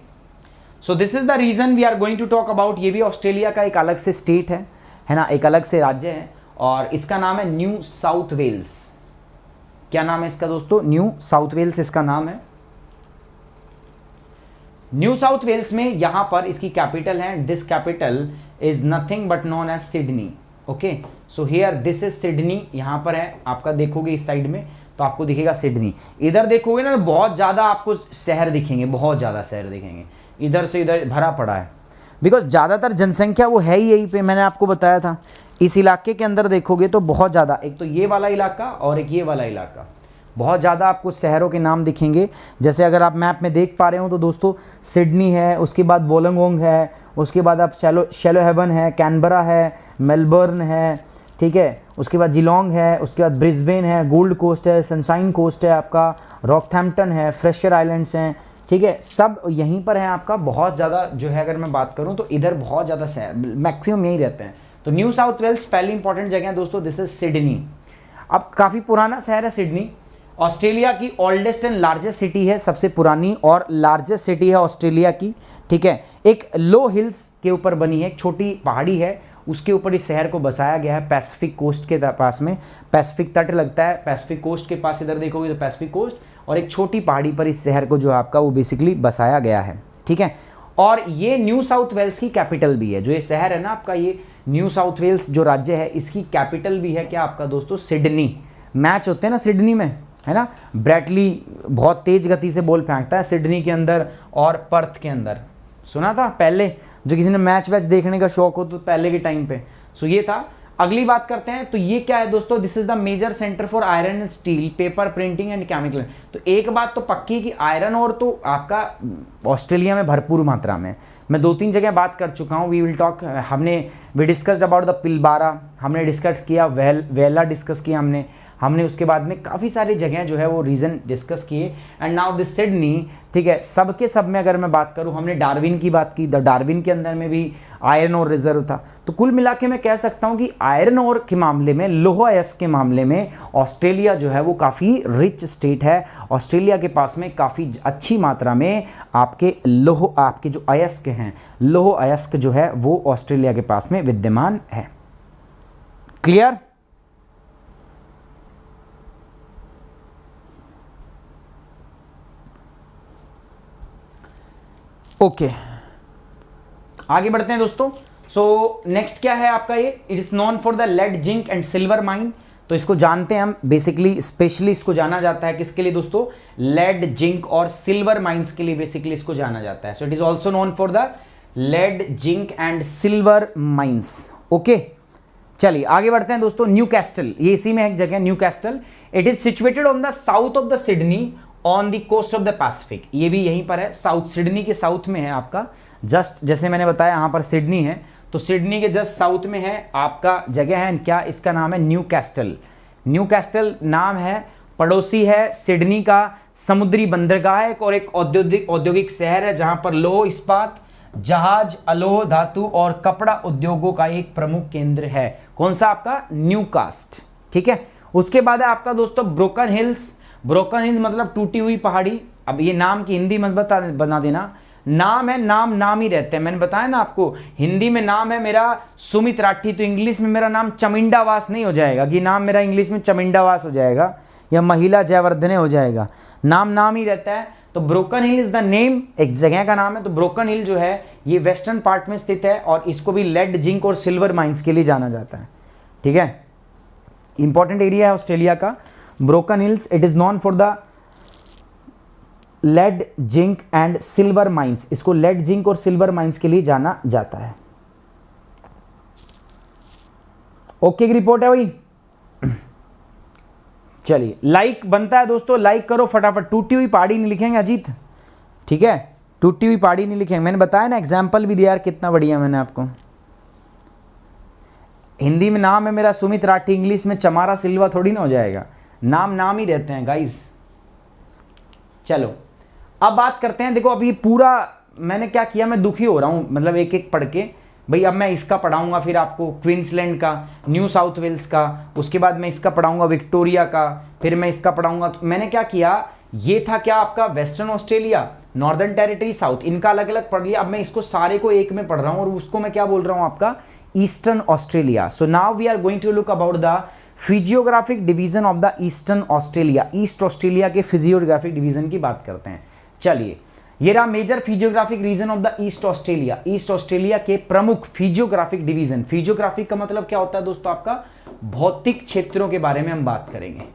so this is the region we are going to talk about. ये भी ऑस्ट्रेलिया का एक अलग से स्टेट है ना, एक अलग से राज्य है, और इसका नाम है न्यू साउथ वेल्स। क्या नाम है इसका दोस्तों, न्यू साउथ वेल्स इसका नाम है। न्यू साउथ वेल्स में यहां पर इसकी कैपिटल है, this capital is nothing but known as Sydney. Okay, so here this is Sydney, यहां पर है आपका, देखोगे इस साइड में तो आपको दिखेगा सिडनी। इधर देखोगे ना, बहुत ज्यादा आपको शहर दिखेंगे, बहुत ज्यादा शहर दिखेंगे, इधर से इधर भरा पड़ा है, बिकॉज ज्यादातर जनसंख्या वो है ही यहीं पे, मैंने आपको बताया था। इस इलाके के अंदर देखोगे तो बहुत ज़्यादा, एक तो ये वाला इलाका और एक ये वाला इलाका, बहुत ज़्यादा आपको शहरों के नाम दिखेंगे। जैसे अगर आप मैप में देख पा रहे हो तो दोस्तों सिडनी है, उसके बाद वोलोंगोंग है, उसके बाद आप शैलो हेवन है, कैनबरा है, मेलबर्न है, ठीक है, उसके बाद जिलोंग है, उसके बाद ब्रिस्बेन है, गोल्ड कोस्ट है, सनशाइन कोस्ट है आपका, रॉकथैम्पटन है, फ्रेशर आइलैंड्स हैं, ठीक है, सब यहीं पर है आपका। बहुत ज़्यादा जो है, अगर मैं बात करूँ तो इधर बहुत ज़्यादा शहर मैक्सिमम यहीं रहते हैं। तो न्यू साउथ वेल्स पहली इंपॉर्टेंट जगह है दोस्तों, दिस इज सिडनी। अब काफ़ी पुराना शहर है सिडनी, ऑस्ट्रेलिया की ओल्डेस्ट एंड लार्जेस्ट सिटी है, सबसे पुरानी और लार्जेस्ट सिटी है ऑस्ट्रेलिया की, ठीक है। एक लो हिल्स के ऊपर बनी है, एक छोटी पहाड़ी है, उसके ऊपर इस शहर को बसाया गया है, पैसिफिक कोस्ट के पास में, पैसिफिक तट लगता है, पैसिफिक कोस्ट के पास इधर देखोगे तो पैसिफिक कोस्ट, और एक छोटी पहाड़ी पर इस शहर को जो आपका वो बेसिकली बसाया गया है, ठीक है। और ये न्यू साउथ वेल्स की कैपिटल भी है, जो ये शहर है ना आपका, ये न्यू साउथ वेल्स जो राज्य है, इसकी कैपिटल भी है क्या आपका दोस्तों, सिडनी। मैच होते हैं ना सिडनी में, है ना, ब्रैडली बहुत तेज गति से बॉल फेंकता है सिडनी के अंदर और पर्थ के अंदर, सुना था पहले, जो किसी ने मैच वैच देखने का शौक हो तो पहले के टाइम पे। सो ये था। अगली बात करते हैं, तो ये क्या है दोस्तों, this is the major centre for iron and steel, paper printing and chemical. तो एक बात तो पक्की कि आयरन और तो आपका ऑस्ट्रेलिया में भरपूर मात्रा में, मैं 2-3 जगह बात कर चुका हूँ। We will talk, we discussed about the Pilbara, हमने डिस्कस किया, वेला डिस्कस किया हमने उसके बाद में काफ़ी सारी जगह जो है वो रीज़न डिस्कस किए। एंड नाउ दिस सिडनी, ठीक है, सबके सब में अगर मैं बात करूं, हमने डार्विन की बात की, द डार्विन के अंदर में भी आयरन और रिजर्व था। तो कुल मिला के मैं कह सकता हूं कि आयरन और के मामले में, लोह अयस्क के मामले में ऑस्ट्रेलिया जो है वो काफ़ी रिच स्टेट है। ऑस्ट्रेलिया के पास में काफ़ी अच्छी मात्रा में आपके जो अयस्क हैं, लोह अयस्क जो है वो ऑस्ट्रेलिया के पास में विद्यमान है। क्लियर? ओके, आगे बढ़ते हैं दोस्तों। सो नेक्स्ट क्या है आपका, ये it is known for the lead, zinc and silver mine. तो इसको जानते हैं हम, बेसिकली स्पेशली इसको जाना जाता है किसके लिए दोस्तों, लेड, जिंक और सिल्वर माइंस के लिए बेसिकली इसको जाना जाता है। So it is also known for the lead, zinc and silver mines. Okay, चलिए आगे बढ़ते हैं दोस्तों। न्यू कैस्टल, ये इसी में एक जगह Newcastle, it is situated on the south of the Sydney on the coast of the Pacific. ये भी यहीं पर है, साउथ, सिडनी के साउथ में है आपका, जस्ट जैसे मैंने बताया यहाँ पर सिडनी है, तो सिडनी के जस्ट साउथ में है आपका जगह है क्या, इसका नाम है न्यू कैस्टल। न्यू कैस्टल नाम है, पड़ोसी है सिडनी का समुद्री बंदरगाह है, और एक औद्योगिक शहर है जहां पर लौह इस्पात, जहाज, अलोह धातु और कपड़ा उद्योगों का एक प्रमुख केंद्र है। कौन सा आपका, न्यू कास्ट, ठीक है। उसके बाद है आपका दोस्तों ब्रोकन हिल्स। ब्रोकन हिल्स मतलब टूटी हुई पहाड़ी। अब ये नाम की हिंदी मत बना देना, नाम है, नाम ही रहते हैं। मैंने बताया ना आपको, हिंदी में नाम है मेरा सुमित राठी, तो इंग्लिश में मेरा नाम चमिंडावास नहीं हो जाएगा कि नाम मेरा इंग्लिश में चमिंडावास हो जाएगा या महिला जयवर्धने हो जाएगा, नाम ही रहता है। तो broken hill is the name, एक जगह का नाम है। तो ब्रोकन हिल जो है ये वेस्टर्न पार्ट में स्थित है, और इसको भी लेड, जिंक और सिल्वर माइंस के लिए जाना जाता है, ठीक है। इंपॉर्टेंट एरिया है ऑस्ट्रेलिया का Broken Hills. It is known for the lead, zinc and silver mines, इसको लेड, जिंक और सिल्वर माइंस के लिए जाना जाता है। ओके की रिपोर्ट है भाई। चलिए लाइक बनता है दोस्तों, लाइक करो फटाफट। टूटी हुई पहाड़ी नहीं लिखेंगे अजीत, ठीक है, टूटी हुई पहाड़ी नहीं लिखेंगे। मैंने बताया ना, एग्जाम्पल भी दिया यार, कितना बढ़िया मैंने आपको। हिंदी में नाम है मेरा सुमित राठी, इंग्लिश में चमारा सिल्वा थोड़ी ना हो जाएगा, नाम ही रहते हैं गाइज। चलो अब बात करते हैं, देखो अभी पूरा मैंने क्या किया, मैं दुखी हो रहा हूँ मतलब एक एक पढ़ के भाई। अब मैं इसका पढ़ाऊंगा फिर आपको क्वींसलैंड का, न्यू साउथ वेल्स का, उसके बाद मैं इसका पढ़ाऊंगा विक्टोरिया का, फिर मैं इसका पढ़ाऊंगा। तो मैंने क्या किया, ये था क्या आपका western Australia, northern territory, south, इनका अलग अलग पढ़ लिया। अब मैं इसको सारे को एक में पढ़ रहा हूँ और उसको मैं क्या बोल रहा हूँ आपका eastern Australia. So now we are going to look about the physiographic division of the eastern Australia. East Australia के फिजियोग्राफिक डिवीजन की बात करते हैं। चलिए, ये रहा major physiographic region of the east Australia. East Australia के प्रमुख फिजियोग्राफिक डिवीजन। फिजियोग्राफिक का मतलब क्या होता है दोस्तों, आपका भौतिक क्षेत्रों के बारे में हम बात करेंगे।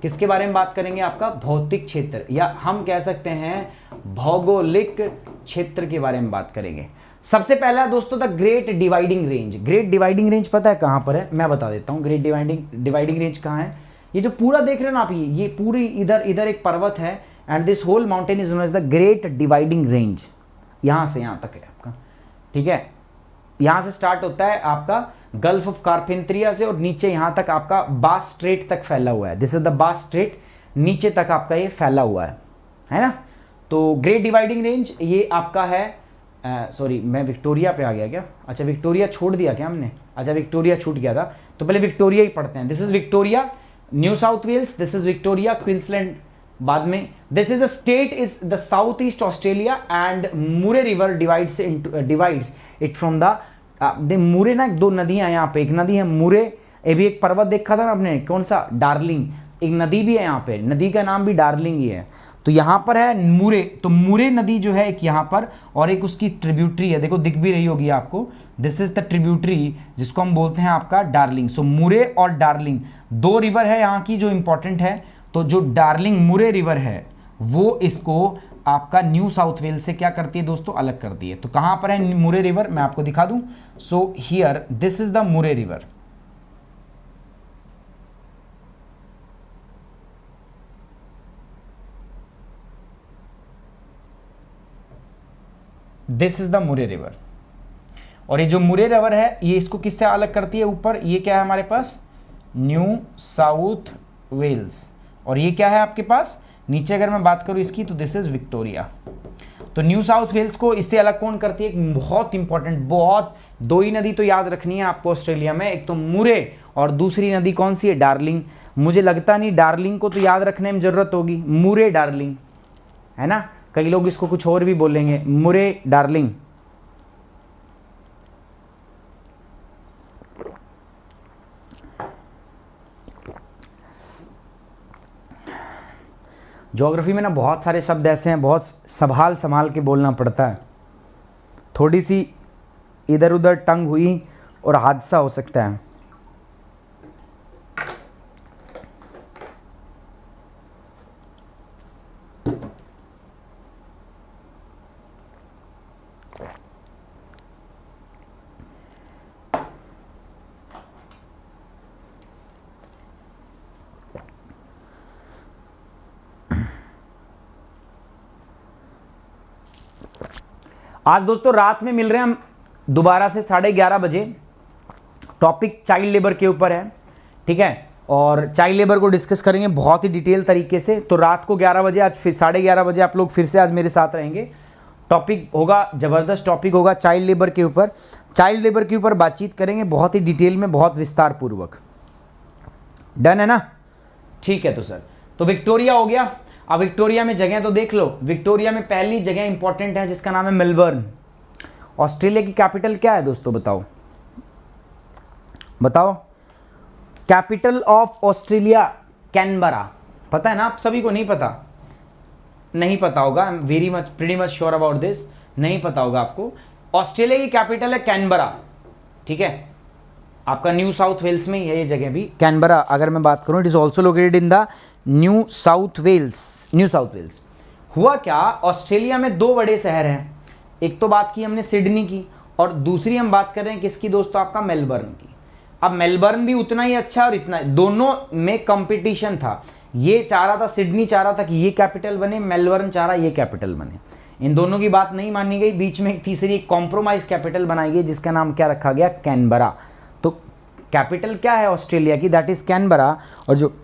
किसके बारे में बात करेंगे, आपका भौतिक क्षेत्र, या हम कह सकते हैं भौगोलिक क्षेत्र के बारे में बात करेंगे। सबसे पहला दोस्तों the Great Dividing range. Great Dividing range पता है कहां पर है, मैं बता देता हूं। ग्रेट डिवाइडिंग रेंज कहां है, ये जो पूरा देख रहे हो ना आप, ये पूरी इधर एक पर्वत है, and this whole mountain is known as the Great Dividing Range. यहां से यहां तक है आपका, ठीक है। यहां से स्टार्ट होता है आपका गल्फ ऑफ कारपेंट्रिया से, और नीचे यहां तक आपका बास स्ट्रेट तक फैला हुआ है। दिस इज द बास स्ट्रेट, नीचे तक आपका ये फैला हुआ है ना। तो ग्रेट डिवाइडिंग रेंज ये आपका है, सॉरी मैं विक्टोरिया पे आ गया क्या, अच्छा विक्टोरिया छोड़ दिया क्या हमने, अच्छा विक्टोरिया छूट गया था, तो पहले विक्टोरिया ही पढ़ते हैं। This is Victoria, New South Wales, this is Victoria, Queensland बाद में। This is a state is the South East Australia, and Murray river divides it from the Murray ना, दो नदियां हैं यहाँ पे, एक नदी है मुरे, ये भी एक पर्वत देखा था ना आपने, कौन सा, डार्लिंग, एक नदी भी है यहाँ पे, नदी का नाम भी डार्लिंग ही है। तो यहाँ पर है मुरे, तो मुरे नदी जो है एक यहाँ पर, और एक उसकी ट्रिब्यूटरी है, देखो दिख भी रही होगी आपको, दिस इज द ट्रिब्यूटरी जिसको हम बोलते हैं आपका डार्लिंग। सो मुरे और डार्लिंग दो रिवर है यहाँ की जो इंपॉर्टेंट है। तो जो डार्लिंग मुरे रिवर है वो इसको आपका न्यू साउथ वेल्स से क्या करती है दोस्तों, अलग करती है। तो कहां पर है मुरे रिवर, मैं आपको दिखा दूं। सो हियर दिस इज द मुरे रिवर, दिस इज द मुरे रिवर। और ये जो मुरे रिवर है ये इसको किससे अलग करती है, ऊपर ये क्या है हमारे पास, न्यू साउथ वेल्स, और ये क्या है आपके पास नीचे, अगर मैं बात करूं इसकी, तो दिस इज विक्टोरिया। तो न्यू साउथ वेल्स को इससे अलग कौन करती है, बहुत इंपॉर्टेंट, बहुत, दो ही नदी तो याद रखनी है आपको ऑस्ट्रेलिया में, एक तो मुरे और दूसरी नदी कौन सी है, डार्लिंग। मुझे लगता नहीं डार्लिंग को तो याद रखने में जरूरत होगी, मुरे डार्लिंग है ना, कई लोग इसको कुछ और भी बोलेंगे, मुरे डार्लिंग। ज्योग्राफी में ना बहुत सारे शब्द ऐसे हैं, बहुत संभाल के बोलना पड़ता है, थोड़ी सी इधर उधर टंग हुई और हादसा हो सकता है। आज दोस्तों रात में मिल रहे हैं हम दोबारा से 11:30 बजे। टॉपिक चाइल्ड लेबर के ऊपर है, ठीक है, और चाइल्ड लेबर को डिस्कस करेंगे बहुत ही डिटेल तरीके से। तो रात को 11 बजे, आज फिर 11:30 बजे आप लोग फिर से आज मेरे साथ रहेंगे। टॉपिक होगा ज़बरदस्त, टॉपिक होगा चाइल्ड लेबर के ऊपर। चाइल्ड लेबर के ऊपर बातचीत करेंगे बहुत ही डिटेल में, बहुत विस्तार पूर्वक। डन है ना, ठीक है। तो सर, तो विक्टोरिया हो गया। अब विक्टोरिया में जगह तो देख लो, विक्टोरिया में पहली जगह इंपॉर्टेंट है जिसका नाम है मेलबर्न। ऑस्ट्रेलिया की कैपिटल क्या है दोस्तों, बताओ बताओ, कैपिटल ऑफ ऑस्ट्रेलिया कैनबरा। पता है ना आप सभी को, नहीं पता, नहीं पता होगा, I am very much pretty much sure about this, नहीं पता होगा आपको। ऑस्ट्रेलिया की कैपिटल है कैनबरा, ठीक है, आपका न्यू साउथ वेल्स में ये जगह भी कैनबरा। अगर मैं बात करूं, it is also located in the New South Wales. New South Wales हुआ क्या, ऑस्ट्रेलिया में दो बड़े शहर हैं, एक तो बात की हमने सिडनी की, और दूसरी हम बात कर रहे हैं किसकी दोस्तों, आपका मेलबर्न की। अब मेलबर्न भी उतना ही अच्छा और इतना, दोनों में कंपटीशन था। ये चाह रहा था, सिडनी चाह रहा था कि ये कैपिटल बने, मेलबर्न चाह रहा ये कैपिटल बने। इन दोनों की बात नहीं मानी गई, बीच में एक तीसरी कॉम्प्रोमाइज कैपिटल बनाई गई जिसका नाम क्या रखा गया, कैनबरा। तो कैपिटल क्या है ऑस्ट्रेलिया की, दैट इज कैनबरा। और जो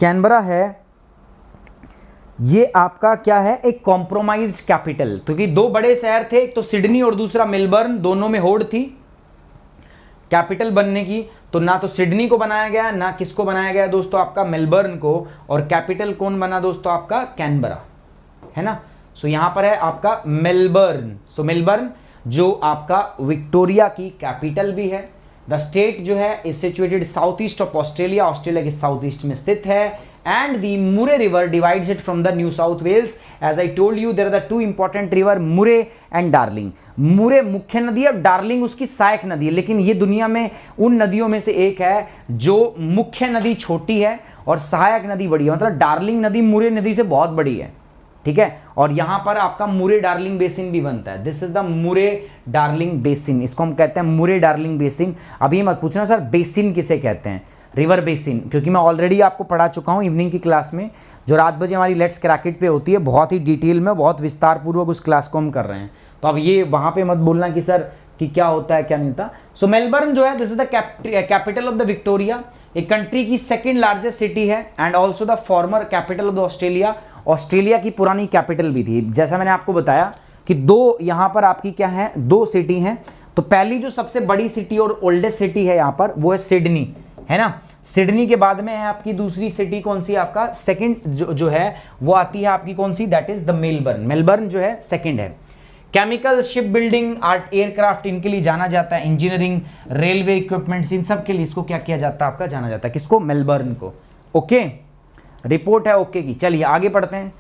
कैनबरा है ये आपका क्या है, एक कॉम्प्रोमाइज्ड कैपिटल, क्योंकि दो बड़े शहर थे, एक तो सिडनी और दूसरा मेलबर्न, दोनों में होड़ थी कैपिटल बनने की। तो ना तो सिडनी को बनाया गया, ना किसको बनाया गया दोस्तों, आपका मेलबर्न को, और कैपिटल कौन बना दोस्तों, आपका कैनबरा, है ना। सो यहां पर है आपका मेलबर्न। सो मेलबर्न जो आपका विक्टोरिया की कैपिटल भी है। द स्टेट जो है is situated south east of Australia, Australia के साउथ ईस्ट में स्थित है। And the Murray River divides it from the New South Wales. As I told you, there are the two important river, Murray and Darling. Murray मुख्य नदी है, darling उसकी सहायक नदी है, लेकिन ये दुनिया में उन नदियों में से एक है जो मुख्य नदी छोटी है और सहायक नदी बड़ी है। मतलब डार्लिंग नदी मुरे नदी से बहुत बड़ी है, ठीक है। और यहां पर आपका मुरे डार्लिंग बेसिन भी बनता है। दिस इज द मुरे डार्लिंग बेसिन, इसको हम कहते हैं मुरे डार्लिंग बेसिन। अभी मत पूछना सर बेसिन किसे कहते हैं, रिवर बेसिन, क्योंकि मैं ऑलरेडी आपको पढ़ा चुका हूँ इवनिंग की क्लास में, जो रात बजे हमारी लेट्स क्रैक इट पे होती है, बहुत ही डिटेल में, बहुत विस्तार पूर्वक उस क्लास को हम कर रहे हैं। तो अब ये वहाँ पे मत बोलना कि सर कि क्या होता है क्या नहीं होता। सो मेलबर्न जो है this is the capital of the Victoria, एक कंट्री की सेकेंड लार्जेस्ट सिटी है, and also the former capital of the Australia. Australia की पुरानी कैपिटल भी थी। जैसा मैंने आपको बताया कि दो यहाँ पर आपकी क्या है, दो सिटी हैं। तो पहली जो सबसे बड़ी सिटी और ओल्डेस्ट सिटी है यहाँ पर वो है सिडनी, है ना। सिडनी के बाद में है आपकी दूसरी सिटी कौन सी, आपका सेकंड जो है वो आती है आपकी कौन सी, that is the Melbourne. Melbourne जो है सेकंड है। Chemical, ship building, art, aircraft, इनके लिए जाना जाता है। इंजीनियरिंग, रेलवे इक्विपमेंट्स, इन सब के लिए इसको क्या किया जाता है, आपका जाना जाता है, किसको, मेलबर्न को। ओके, रिपोर्ट है ओके की। चलिए आगे पढ़ते हैं।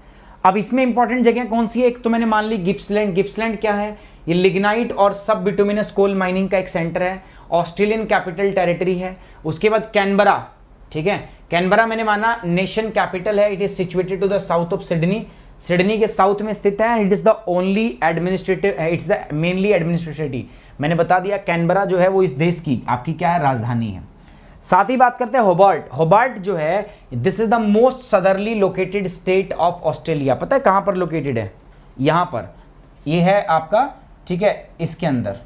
अब इसमें इंपॉर्टेंट जगह कौन सी है, एक तो मैंने मान ली गिप्सलैंड। गिप्सलैंड क्या है, ये लिग्नाइट और सब बिटुमिनस कोल माइनिंग का एक सेंटर है, ऑस्ट्रेलियन कैपिटल टेरिटरी है। उसके बाद कैनबरा, ठीक है, कैनबरा मैंने माना नेशन कैपिटल है। It is situated to the south of Sydney, Sydney के साउथ में स्थित है। It is the only administrative, it's the mainly administrative, मैंने बता दिया कैनबरा जो है वो इस देश की आपकी क्या है, राजधानी है। साथ ही बात करते हैं होबार्ट। होबार्ट जो है this is the most southerly located state of Australia. पता है कहां पर लोकेटेड है, यहां पर, ये है आपका, ठीक है, इसके अंदर,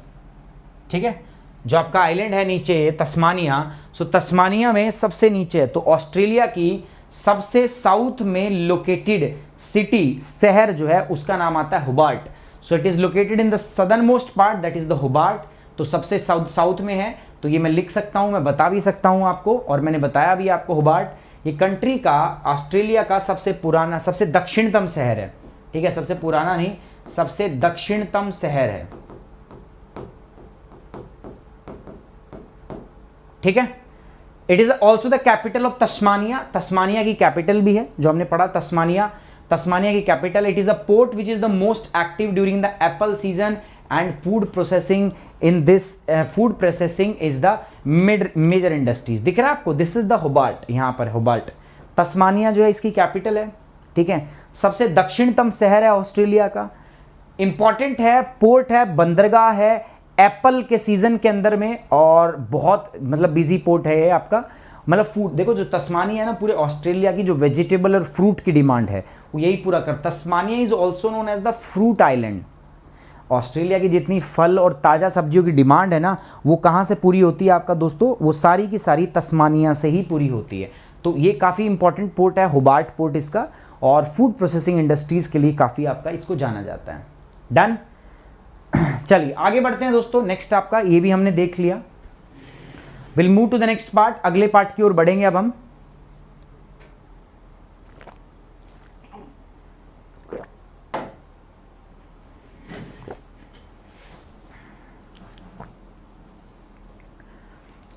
ठीक है, जो आपका आइलैंड है नीचे तस्मानिया। सो तस्मानिया में सबसे नीचे है। तो ऑस्ट्रेलिया की सबसे साउथ में लोकेटेड सिटी, शहर जो है उसका नाम आता है Hobart. So it is located in the southern most part, that is the Hobart. तो सबसे साउथ में है, तो ये मैं लिख सकता हूं, मैं बता भी सकता हूं आपको, और मैंने बताया भी आपको। होबार्ट ये कंट्री का, ऑस्ट्रेलिया का सबसे पुराना, सबसे दक्षिणतम शहर है, ठीक है, सबसे पुराना नहीं, सबसे दक्षिणतम शहर है, ठीक है। It is also the capital of Tasmania, Tasmania की कैपिटल भी है, जो हमने पढ़ा तस्मानिया, तस्मानिया की capital. It is a port which is the most active during the apple season and food processing. In this food processing is the major industries. दिख रहा है आपको, दिस इज द होबार्ट, यहां पर Hobart, Tasmania जो है इसकी capital है, ठीक है। सबसे दक्षिणतम शहर है ऑस्ट्रेलिया का, इंपॉर्टेंट है, पोर्ट है, बंदरगाह है एप्पल के सीजन के अंदर में, और बहुत मतलब बिजी पोर्ट है ये आपका। मतलब फूड, देखो जो तस्मानिया है ना, पूरे ऑस्ट्रेलिया की जो वेजिटेबल और फ्रूट की डिमांड है वो यही पूरा कर। Tasmania is also known as the fruit island. Australia की जितनी फल और ताज़ा सब्जियों की डिमांड है ना, वो कहाँ से पूरी होती है आपका दोस्तों, वो सारी की सारी तस्मानिया से ही पूरी होती है। तो ये काफ़ी इंपॉर्टेंट पोर्ट है होबार्ट पोर्ट इसका, और फूड प्रोसेसिंग इंडस्ट्रीज़ के लिए काफ़ी आपका इसको जाना जाता है। डन, चलिए आगे बढ़ते हैं दोस्तों। नेक्स्ट आपका ये भी हमने देख लिया। Will move to the next part, अगले पार्ट की ओर बढ़ेंगे अब हम।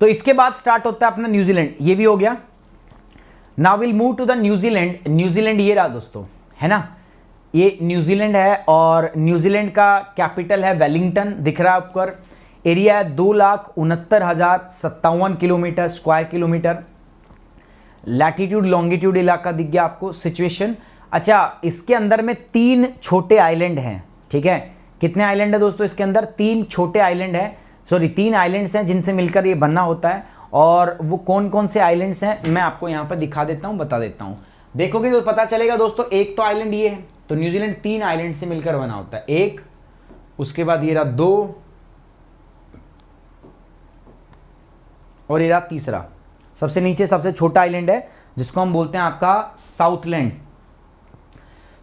तो इसके बाद स्टार्ट होता है अपना न्यूजीलैंड, ये भी हो गया। Now will move to the New Zealand. New Zealand ये रहा दोस्तों, है ना, ये न्यूजीलैंड है, और न्यूजीलैंड का कैपिटल है वेलिंगटन, दिख रहा है ऊपर। एरिया है 2,69,057 kilometre square kilometre. Latitude longitude इलाका दिख गया आपको। सिचुएशन, अच्छा इसके अंदर में 3 छोटे आइलैंड हैं, ठीक है। कितने आइलैंड है दोस्तों इसके अंदर, 3 छोटे आइलैंड हैं, सॉरी 3 आइलैंड्स हैं जिनसे मिलकर ये बनना होता है। और वो कौन कौन से आइलैंड्स हैं मैं आपको यहाँ पर दिखा देता हूँ, बता देता हूँ। देखोगे तो पता चलेगा दोस्तों। एक तो आइलैंड ये है, तो न्यूजीलैंड 3 आइलैंड से मिलकर बना होता है। एक, उसके बाद ये रहा 2, और ये रहा तीसरा। सबसे नीचे सबसे छोटा आइलैंड है जिसको हम बोलते हैं आपका Southland.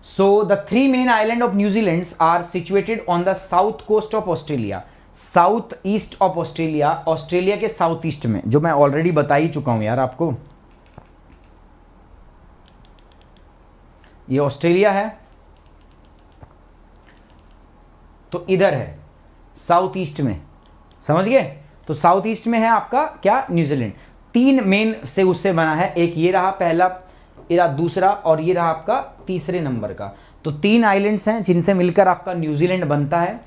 So the three main island of New Zealand are situated on the south coast of Australia, south east of Australia, Australia के साउथ ईस्ट में, जो मैं ऑलरेडी बता ही चुका हूं यार आपको। ये ऑस्ट्रेलिया है, तो इधर है साउथ ईस्ट में, समझ गए। तो साउथ ईस्ट में है आपका क्या, न्यूजीलैंड। तीन मेन से उससे बना है, एक ये रहा पहला, ये रहा दूसरा, और ये रहा आपका तीसरे नंबर का। तो तीन आइलैंड्स हैं जिनसे मिलकर आपका न्यूजीलैंड बनता है।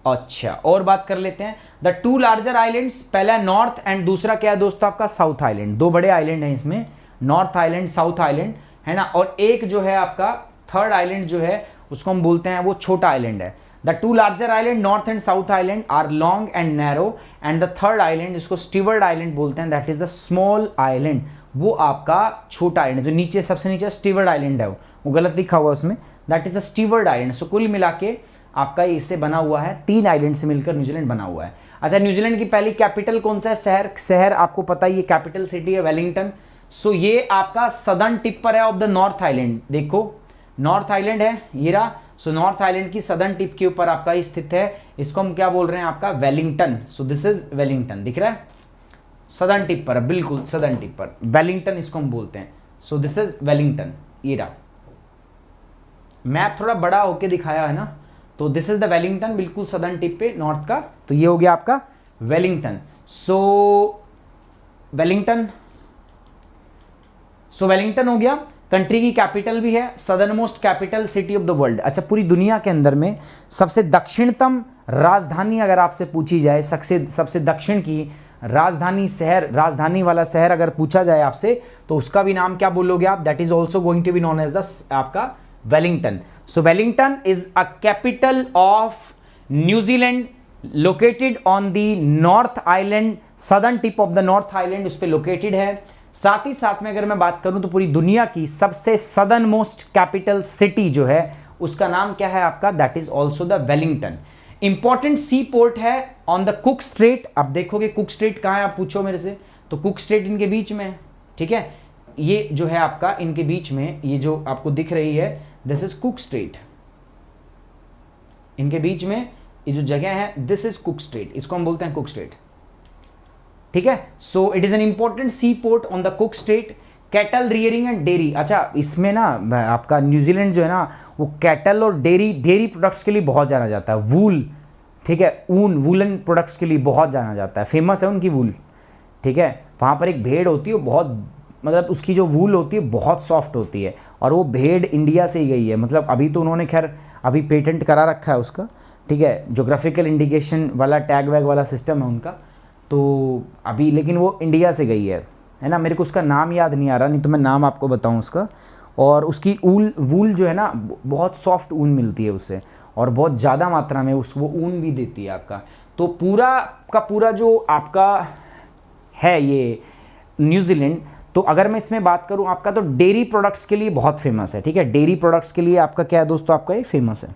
अच्छा, और बात कर लेते हैं द टू लार्जर आइलैंड्स, पहला नॉर्थ एंड दूसरा क्या है दोस्तों आपका साउथ आइलैंड। दो बड़े आइलैंड हैं इसमें, नॉर्थ आइलैंड, साउथ आइलैंड, है ना। और एक जो है आपका थर्ड आइलैंड जो है उसको हम बोलते हैं वो छोटा आइलैंड है। The two larger island north and south island are long and narrow, and the third island जिसको स्टीवर्ड आइलैंड बोलते हैं, that is the small island, वो आपका छोटा आइलैंड, जो नीचे सबसे नीचे स्टीवर्ड आइलैंड है, वो गलत लिखा हुआ उसमें, that is the Stewart Island. सो कुल मिला के आपका इससे बना हुआ है, तीन आइलैंड से मिलकर न्यूजीलैंड बना हुआ है। अच्छा, न्यूजीलैंड की पहली कैपिटल कौन सा है, शहर आपको पता ही है, कैपिटल सिटी है वेलिंगटन। सो ये आपका सदर्न टिप पर है ऑफ द नॉर्थ आइलैंड, देखो नॉर्थ आइलैंड है ये रहा। सो नॉर्थ आइलैंड की सदर्न टिप के ऊपर आपका स्थित है, इसको हम क्या बोल रहे हैं आपका Wellington. So this is Wellington, दिख रहा है, सदर्न टिप पर, बिल्कुल सदर्न टिप पर, वेलिंगटन इसको हम बोलते हैं। सो दिस इज वेलिंगटन, ये रहा। मैप थोड़ा बड़ा होके दिखाया है ना, तो दिस इज द वेलिंगटन, बिल्कुल सदर्न टिप पे नॉर्थ का, तो ये हो गया आपका वेलिंगटन। सो वेलिंगटन हो गया, कंट्री की कैपिटल भी है, southern most capital city of the world. अच्छा, पूरी दुनिया के अंदर में सबसे दक्षिणतम राजधानी अगर आपसे पूछी जाए, सबसे दक्षिण की राजधानी शहर, राजधानी वाला शहर अगर पूछा जाए आपसे, तो उसका भी नाम क्या बोलोगे आप, that is also going to be known as the आपका Wellington. So Wellington is a capital of New Zealand, located on the north Island, southern tip of the north Island उस पर लोकेटेड है। साथ ही साथ में अगर मैं बात करूं तो पूरी दुनिया की सबसे सदर्न मोस्ट कैपिटल सिटी जो है उसका नाम क्या है आपका, that is also the Wellington. Important sea port है ऑन द कुक स्ट्रेट। अब देखोगे कुक स्ट्रेट कहाँ है, आप पूछो मेरे से, तो कुक स्ट्रेट इनके बीच में है, ठीक है। ये जो है आपका इनके बीच में, ये जो आपको दिख रही है, दिस इज कुक स्ट्रेट, इनके बीच में ये जो जगह है दिस इज कुक स्ट्रेट, इसको हम बोलते हैं कुक स्ट्रेट, ठीक है। So it is an important sea port on the Cook Strait. Cattle rearing and dairy, अच्छा इसमें ना आपका न्यूजीलैंड जो है ना वो कैटल और डेयरी प्रोडक्ट्स के लिए बहुत जाना जाता है। वूल, ठीक है, ऊन, वूलन प्रोडक्ट्स के लिए बहुत जाना जाता है, फेमस है उनकी वूल, ठीक है। वहाँ पर एक भेड़ होती है, वो बहुत, मतलब उसकी जो वूल होती है बहुत सॉफ्ट होती है, और वो भेड़ इंडिया से ही गई है, मतलब अभी तो उन्होंने खैर अभी पेटेंट करा रखा है उसका, ठीक है, जोग्राफिकल इंडिकेशन वाला टैग वैग वाला सिस्टम है उनका, तो अभी लेकिन वो इंडिया से गई है ना। मेरे को उसका नाम याद नहीं आ रहा, नहीं तो मैं नाम आपको बताऊं उसका। और उसकी वूल जो है ना बहुत सॉफ्ट ऊन मिलती है उससे, और बहुत ज़्यादा मात्रा में वो ऊन भी देती है आपका। तो पूरा का पूरा जो आपका है ये न्यूजीलैंड, तो अगर मैं इसमें बात करूं आपका, तो डेयरी प्रोडक्ट्स के लिए बहुत फेमस है, ठीक है। डेयरी प्रोडक्ट्स के लिए आपका क्या है दोस्तों, आपका ये फेमस है।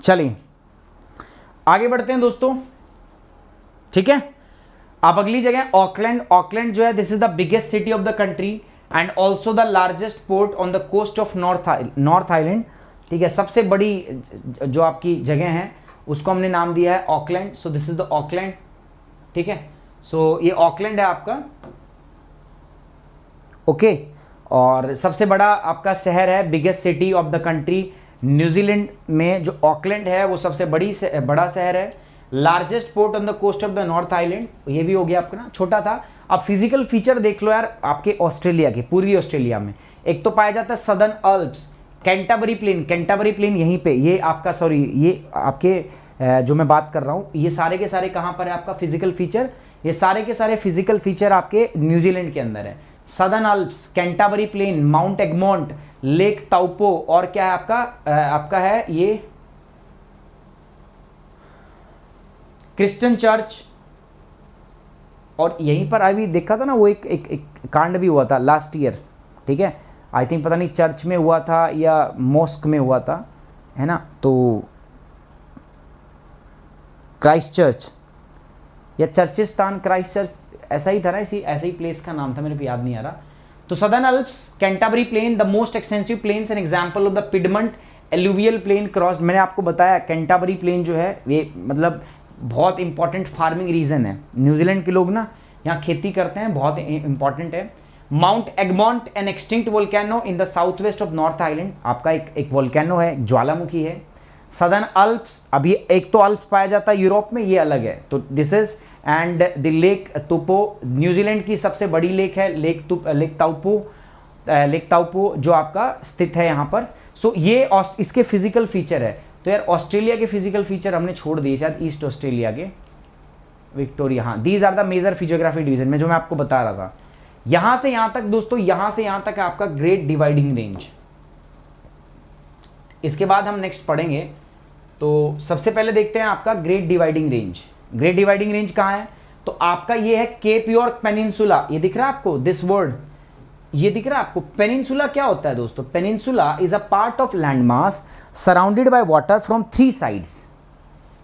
चलिए आगे बढ़ते हैं दोस्तों, ठीक है। अब अगली जगह ऑकलैंड। ऑकलैंड जो है this is the biggest city of the country and also the largest port on the coast of north island, ठीक है। सबसे बड़ी जो आपकी जगह है उसको हमने नाम दिया है Auckland. So this is the Auckland, ठीक है। सो ये ऑकलैंड है आपका, ओके। और सबसे बड़ा आपका शहर है, biggest city of the country New Zealand में जो ऑकलैंड है वो सबसे बड़ा शहर है। Largest port on the coast of the north island, ये भी हो गया आपका ना, छोटा था। अब फिजिकल फीचर देख लो यार आपके ऑस्ट्रेलिया के, पूर्वी ऑस्ट्रेलिया में एक तो पाया जाता है सदर्न अल्प्स, कैंटरबरी प्लेन यहीं पे, ये आपका सॉरी ये आपके जो मैं बात कर रहा हूँ ये सारे के सारे कहाँ पर है आपका फिजिकल फीचर, ये सारे के सारे फिजिकल फीचर आपके न्यूजीलैंड के अंदर है। Southern Alps, Canterbury plain, Mount Egmont, Lake Taupo, और क्या है आपका है ये क्रिस्टन चर्च। और यहीं पर अभी देखा था ना वो एक कांड भी हुआ था लास्ट ईयर, ठीक है, आई थिंक पता नहीं चर्च में हुआ था या मॉस्क में हुआ था, है ना, तो क्राइस्ट चर्च या चर्चिस्तान क्राइस्ट चर्च ऐसा ही था ना, ऐसे ही प्लेस का नाम था, मेरे को याद नहीं आ रहा। तो Southern Alps, Canterbury Plain, the most extensive plains, an example of the piedmont alluvial plain cross. मैंने आपको बताया कैंटाबरी प्लेन जो है ये मतलब बहुत इंपॉर्टेंट फार्मिंग रीजन है। न्यूजीलैंड के लोग ना यहाँ खेती करते हैं, बहुत इंपॉर्टेंट है। Mount Egmont, N extinct volcano in the south west of north island, आपका एक वोल्केनो है, एक ज्वालामुखी है। सदर्न अल्प्स, अभी एक तो अल्प्स पाया जाता है यूरोप में, ये अलग है, तो this is and the Lake Taupo, New Zealand की सबसे बड़ी लेक है लेक ताउपो जो आपका स्थित है यहाँ पर। सो ये इसके फिजिकल फीचर है। तो यार ऑस्ट्रेलिया के फिजिकल फीचर हमने छोड़ दिए शायद, ईस्ट ऑस्ट्रेलिया के विक्टोरिया, हाँ, these are the major physiography division में जो मैं आपको बता रहा था। यहां से यहां तक दोस्तों, यहां से यहां तक है आपका ग्रेट डिवाइडिंग रेंज। इसके बाद हम नेक्स्ट पढ़ेंगे, तो सबसे पहले देखते हैं आपका great Dividing range. Great Dividing range कहां है? तो आपका ये है केप यॉर्क पेनिनसुला। ये दिख रहा है आपको, दिस वर्ड ये दिख रहा है आपको। पेनिनसुला क्या होता है दोस्तों? Peninsula is a part of land mass surrounded by water from 3 sides.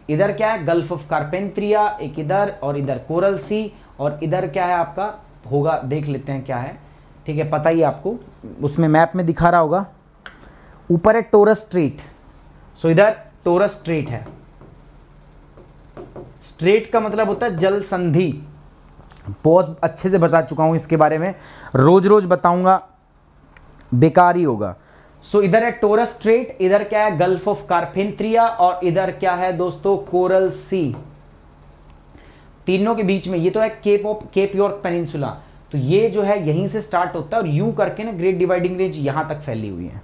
इधर क्या है? गल्फ ऑफ कार्पेंट्रिया, एक इधर और इधर कोरल सी, और इधर क्या है आपका होगा, देख लेते हैं क्या है, ठीक है, पता ही आपको, उसमें मैप में दिखा रहा होगा। ऊपर है टोरस स्ट्रेट, सो इधर टोरस स्ट्रेट है। स्ट्रेट का मतलब होता है जल संधि। बहुत अच्छे से बता चुका हूं इसके बारे में, रोज रोज बताऊंगा बेकार ही होगा। सो इधर है टोरस स्ट्रेट, इधर क्या है? गल्फ ऑफ कार्पेंट्रिया, और इधर क्या है दोस्तों? कोरल सी। तीनों के बीच में ये तो है केप यॉर्क पेनिनसुला। तो ये जो है यहीं से स्टार्ट होता है और यूं करके ना ग्रेट डिवाइडिंग रेंज यहां तक फैली हुई है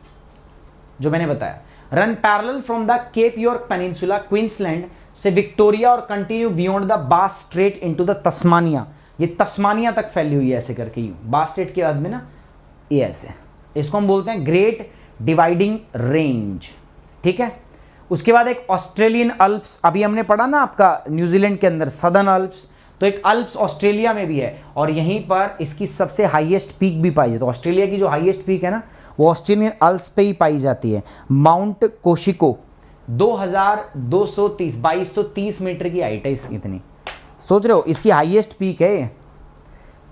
जो मैंने बताया। Run parallel from the cap York peninsula Queensland से विक्टोरिया और कंटिन्यू बियॉन्ड द बास स्ट्रेट इनटू द तस्मानिया। ये तस्मानिया तक फैली हुई है ऐसे करके, यूं बास स्ट्रेट के बाद में ना ये ऐसे, इसको हम बोलते हैं ग्रेट डिवाइडिंग रेंज, ठीक है। उसके बाद एक ऑस्ट्रेलियन अल्प्स, अभी हमने पढ़ा ना आपका न्यूजीलैंड के अंदर सदर्न अल्प्स, तो एक अल्प्स ऑस्ट्रेलिया में भी है, और यहीं पर इसकी सबसे हाईएस्ट पीक भी पाई जाती है। तो ऑस्ट्रेलिया की जो हाईएस्ट पीक है ना वो ऑस्ट्रेलियन अल्प्स पे ही पाई जाती है। माउंट कोशिको 2230 मीटर की हाइट है इसकी, इतनी सोच रहे हो, इसकी हाईएस्ट पीक है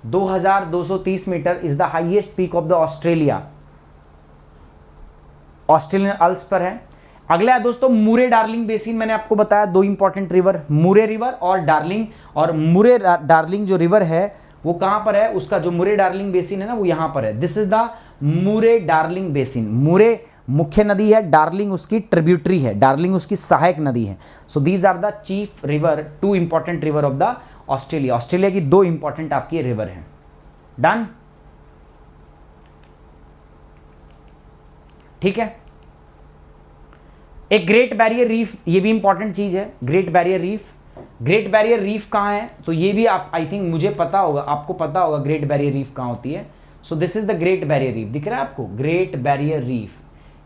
2230 metre is the highest peak of the Australia. Australian Alps पर है। अगला है दोस्तों मुरे डार्लिंग बेसिन। मैंने आपको बताया 2 इंपॉर्टेंट रिवर, मुरे रिवर और डार्लिंग। और मुरे डार्लिंग जो रिवर है वो कहां पर है? उसका जो मुरे डार्लिंग बेसिन है ना वो यहां पर है। दिस इज द मुरे डार्लिंग बेसिन। मुरे मुख्य नदी है, डार्लिंग उसकी ट्रिब्यूटरी है, डार्लिंग उसकी सहायक नदी है। So these are the chief river, 2 important river of the Australia. Australia की 2 इंपॉर्टेंट आपकी रिवर है। डन, ठीक है। एक ग्रेट बैरियर रीफ, ये भी इंपॉर्टेंट चीज है, great barrier reef. Great barrier reef कहां है? तो ये भी आप आई थिंक मुझे पता होगा, आपको पता होगा ग्रेट बैरियर रीफ कहां होती है। So this is the great barrier reef, दिख रहा है आपको? ग्रेट बैरियर रीफ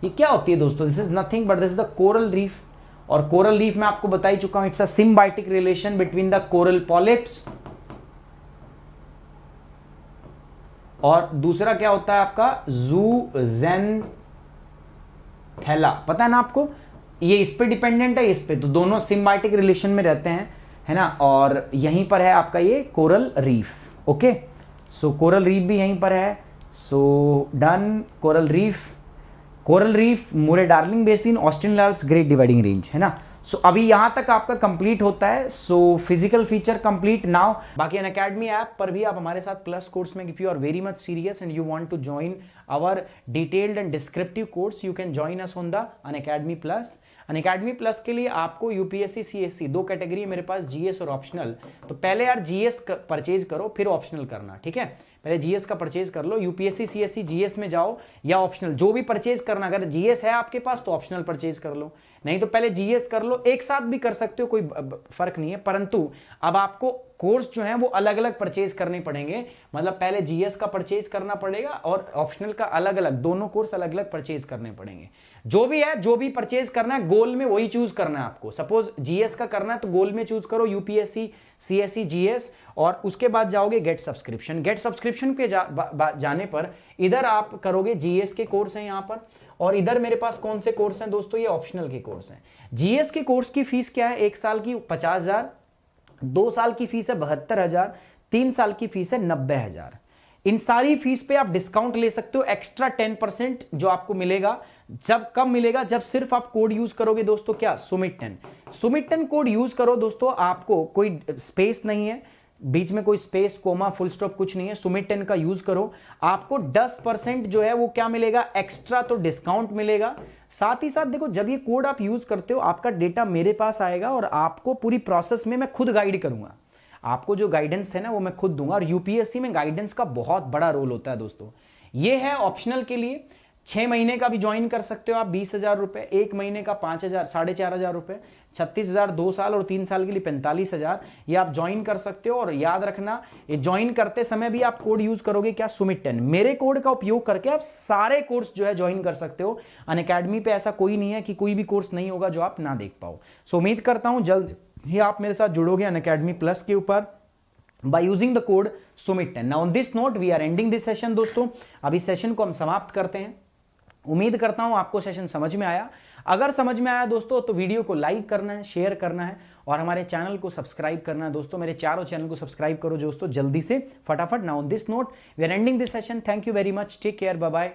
ये क्या होती है दोस्तों? This is nothing but this is the coral reef. और कोरल रीफ में आपको बता ही चुका हूं, it's a symbiotic relation between the coral polyps, और दूसरा क्या होता है आपका? ज़ूज़ेनथेला, पता है ना आपको? ये इस पे डिपेंडेंट है, इस पे, तो दोनों सिम्बायोटिक रिलेशन में रहते हैं, है ना। और यहीं पर है आपका ये कोरल रीफ। ओके, सो कोरल रीफ भी यहीं पर है। सो डन, कोरल रीफ, मुरे darling basin, Australian Alps, great Dividing range, है ना। सो अभी यहां तक आपका कंप्लीट होता है। So physical feature complete now. बाकी अनअकैडमी ऐप पर भी आप हमारे साथ प्लस कोर्स में, if you are very much serious and you want to join our detailed and descriptive course, you can join us on the Unacademy Plus. Unacademy Plus के लिए आपको यूपीएससी सीएससी 2 कैटेगरी है मेरे पास, GS और optional. तो पहले यार GS purchase करो, फिर ऑप्शनल करना, ठीक है। पहले जीएस का परचेज कर लो, यूपीएससी सीएससी जीएस में जाओ या ऑप्शनल, जो भी परचेज करना। अगर जीएस है आपके पास तो ऑप्शनल परचेज कर लो, नहीं तो पहले जीएस कर लो। एक साथ भी कर सकते हो, कोई फर्क नहीं है, परंतु अब आपको कोर्स जो है वो अलग अलग परचेज करने पड़ेंगे, मतलब पहले जीएस का परचेज करना पड़ेगा और ऑप्शनल का अलग अलग, दोनों कोर्स अलग अलग परचेज करने पड़ेंगे। जो भी है, जो भी परचेज करना है गोल में वही चूज करना है आपको। सपोज जीएस का करना है तो गोल में चूज करो यूपीएससी, सीएससी, जीएस, और उसके बाद जाओगे गेट सब्सक्रिप्शन। गेट सब्सक्रिप्शन के जाने पर इधर आप करोगे जीएस के कोर्स हैं यहां पर, और इधर मेरे पास कौन से कोर्स हैं दोस्तों, ये ऑप्शनल के कोर्स हैं। जीएस के कोर्स की फीस क्या है, 1 साल की 50,000, 2 साल की फीस है 72,000, 3 साल की फीस है 90,000। इन सारी फीस पे आप डिस्काउंट ले सकते हो, एक्स्ट्रा 10% जो आपको मिलेगा। जब कब मिलेगा, जब सिर्फ आप कोड यूज करोगे दोस्तों, क्या, सुमित10। सुमित10 कोड यूज करो दोस्तों, आपको कोई स्पेस नहीं है बीच में, कोई स्पेस, कोमा, फुल स्टॉप कुछ नहीं है। सुमित10 का यूज करो, आपको 10% जो है वो क्या मिलेगा, एक्स्ट्रा तो डिस्काउंट मिलेगा। साथ ही साथ देखो, जब ये कोड आप यूज करते हो, आपका डेटा मेरे पास आएगा और आपको पूरी प्रोसेस में मैं खुद गाइड करूंगा। आपको जो गाइडेंस है ना वो मैं खुद दूंगा, और यूपीएससी में गाइडेंस का बहुत बड़ा रोल होता है दोस्तों। ये है ऑप्शनल के लिए। 6 महीने का भी ज्वाइन कर सकते हो आप 20,000 रुपए, 1 महीने का 5,000, 4,500 रुपए, 36,000 2 साल और 3 साल के लिए 45,000, ये आप ज्वाइन कर सकते हो। और याद रखना, ये ज्वाइन करते समय भी आप कोड यूज करोगे क्या, सुमित10। मेरे कोड का उपयोग करके आप सारे कोर्स जो है ज्वाइन कर सकते हो। अनअकैडमी पे ऐसा कोई नहीं है कि कोई भी कोर्स नहीं होगा जो आप ना देख पाओ। सो उम्मीद करता हूं जल्द ही आप मेरे साथ जुड़ोगे अनअकैडमी प्लस के ऊपर by using the code Sumit10. Now on this note we are ending this session दोस्तों। अब इस सेशन को हम समाप्त करते हैं। उम्मीद करता हूं आपको सेशन समझ में आया। अगर समझ में आया दोस्तों तो वीडियो को लाइक करना है, शेयर करना है और हमारे चैनल को सब्सक्राइब करना है दोस्तों। मेरे चारों चैनल को सब्सक्राइब करो दोस्तों जल्दी से, फटाफट। Now on this note we are ending this session. Thank you very much, take care, bye bye.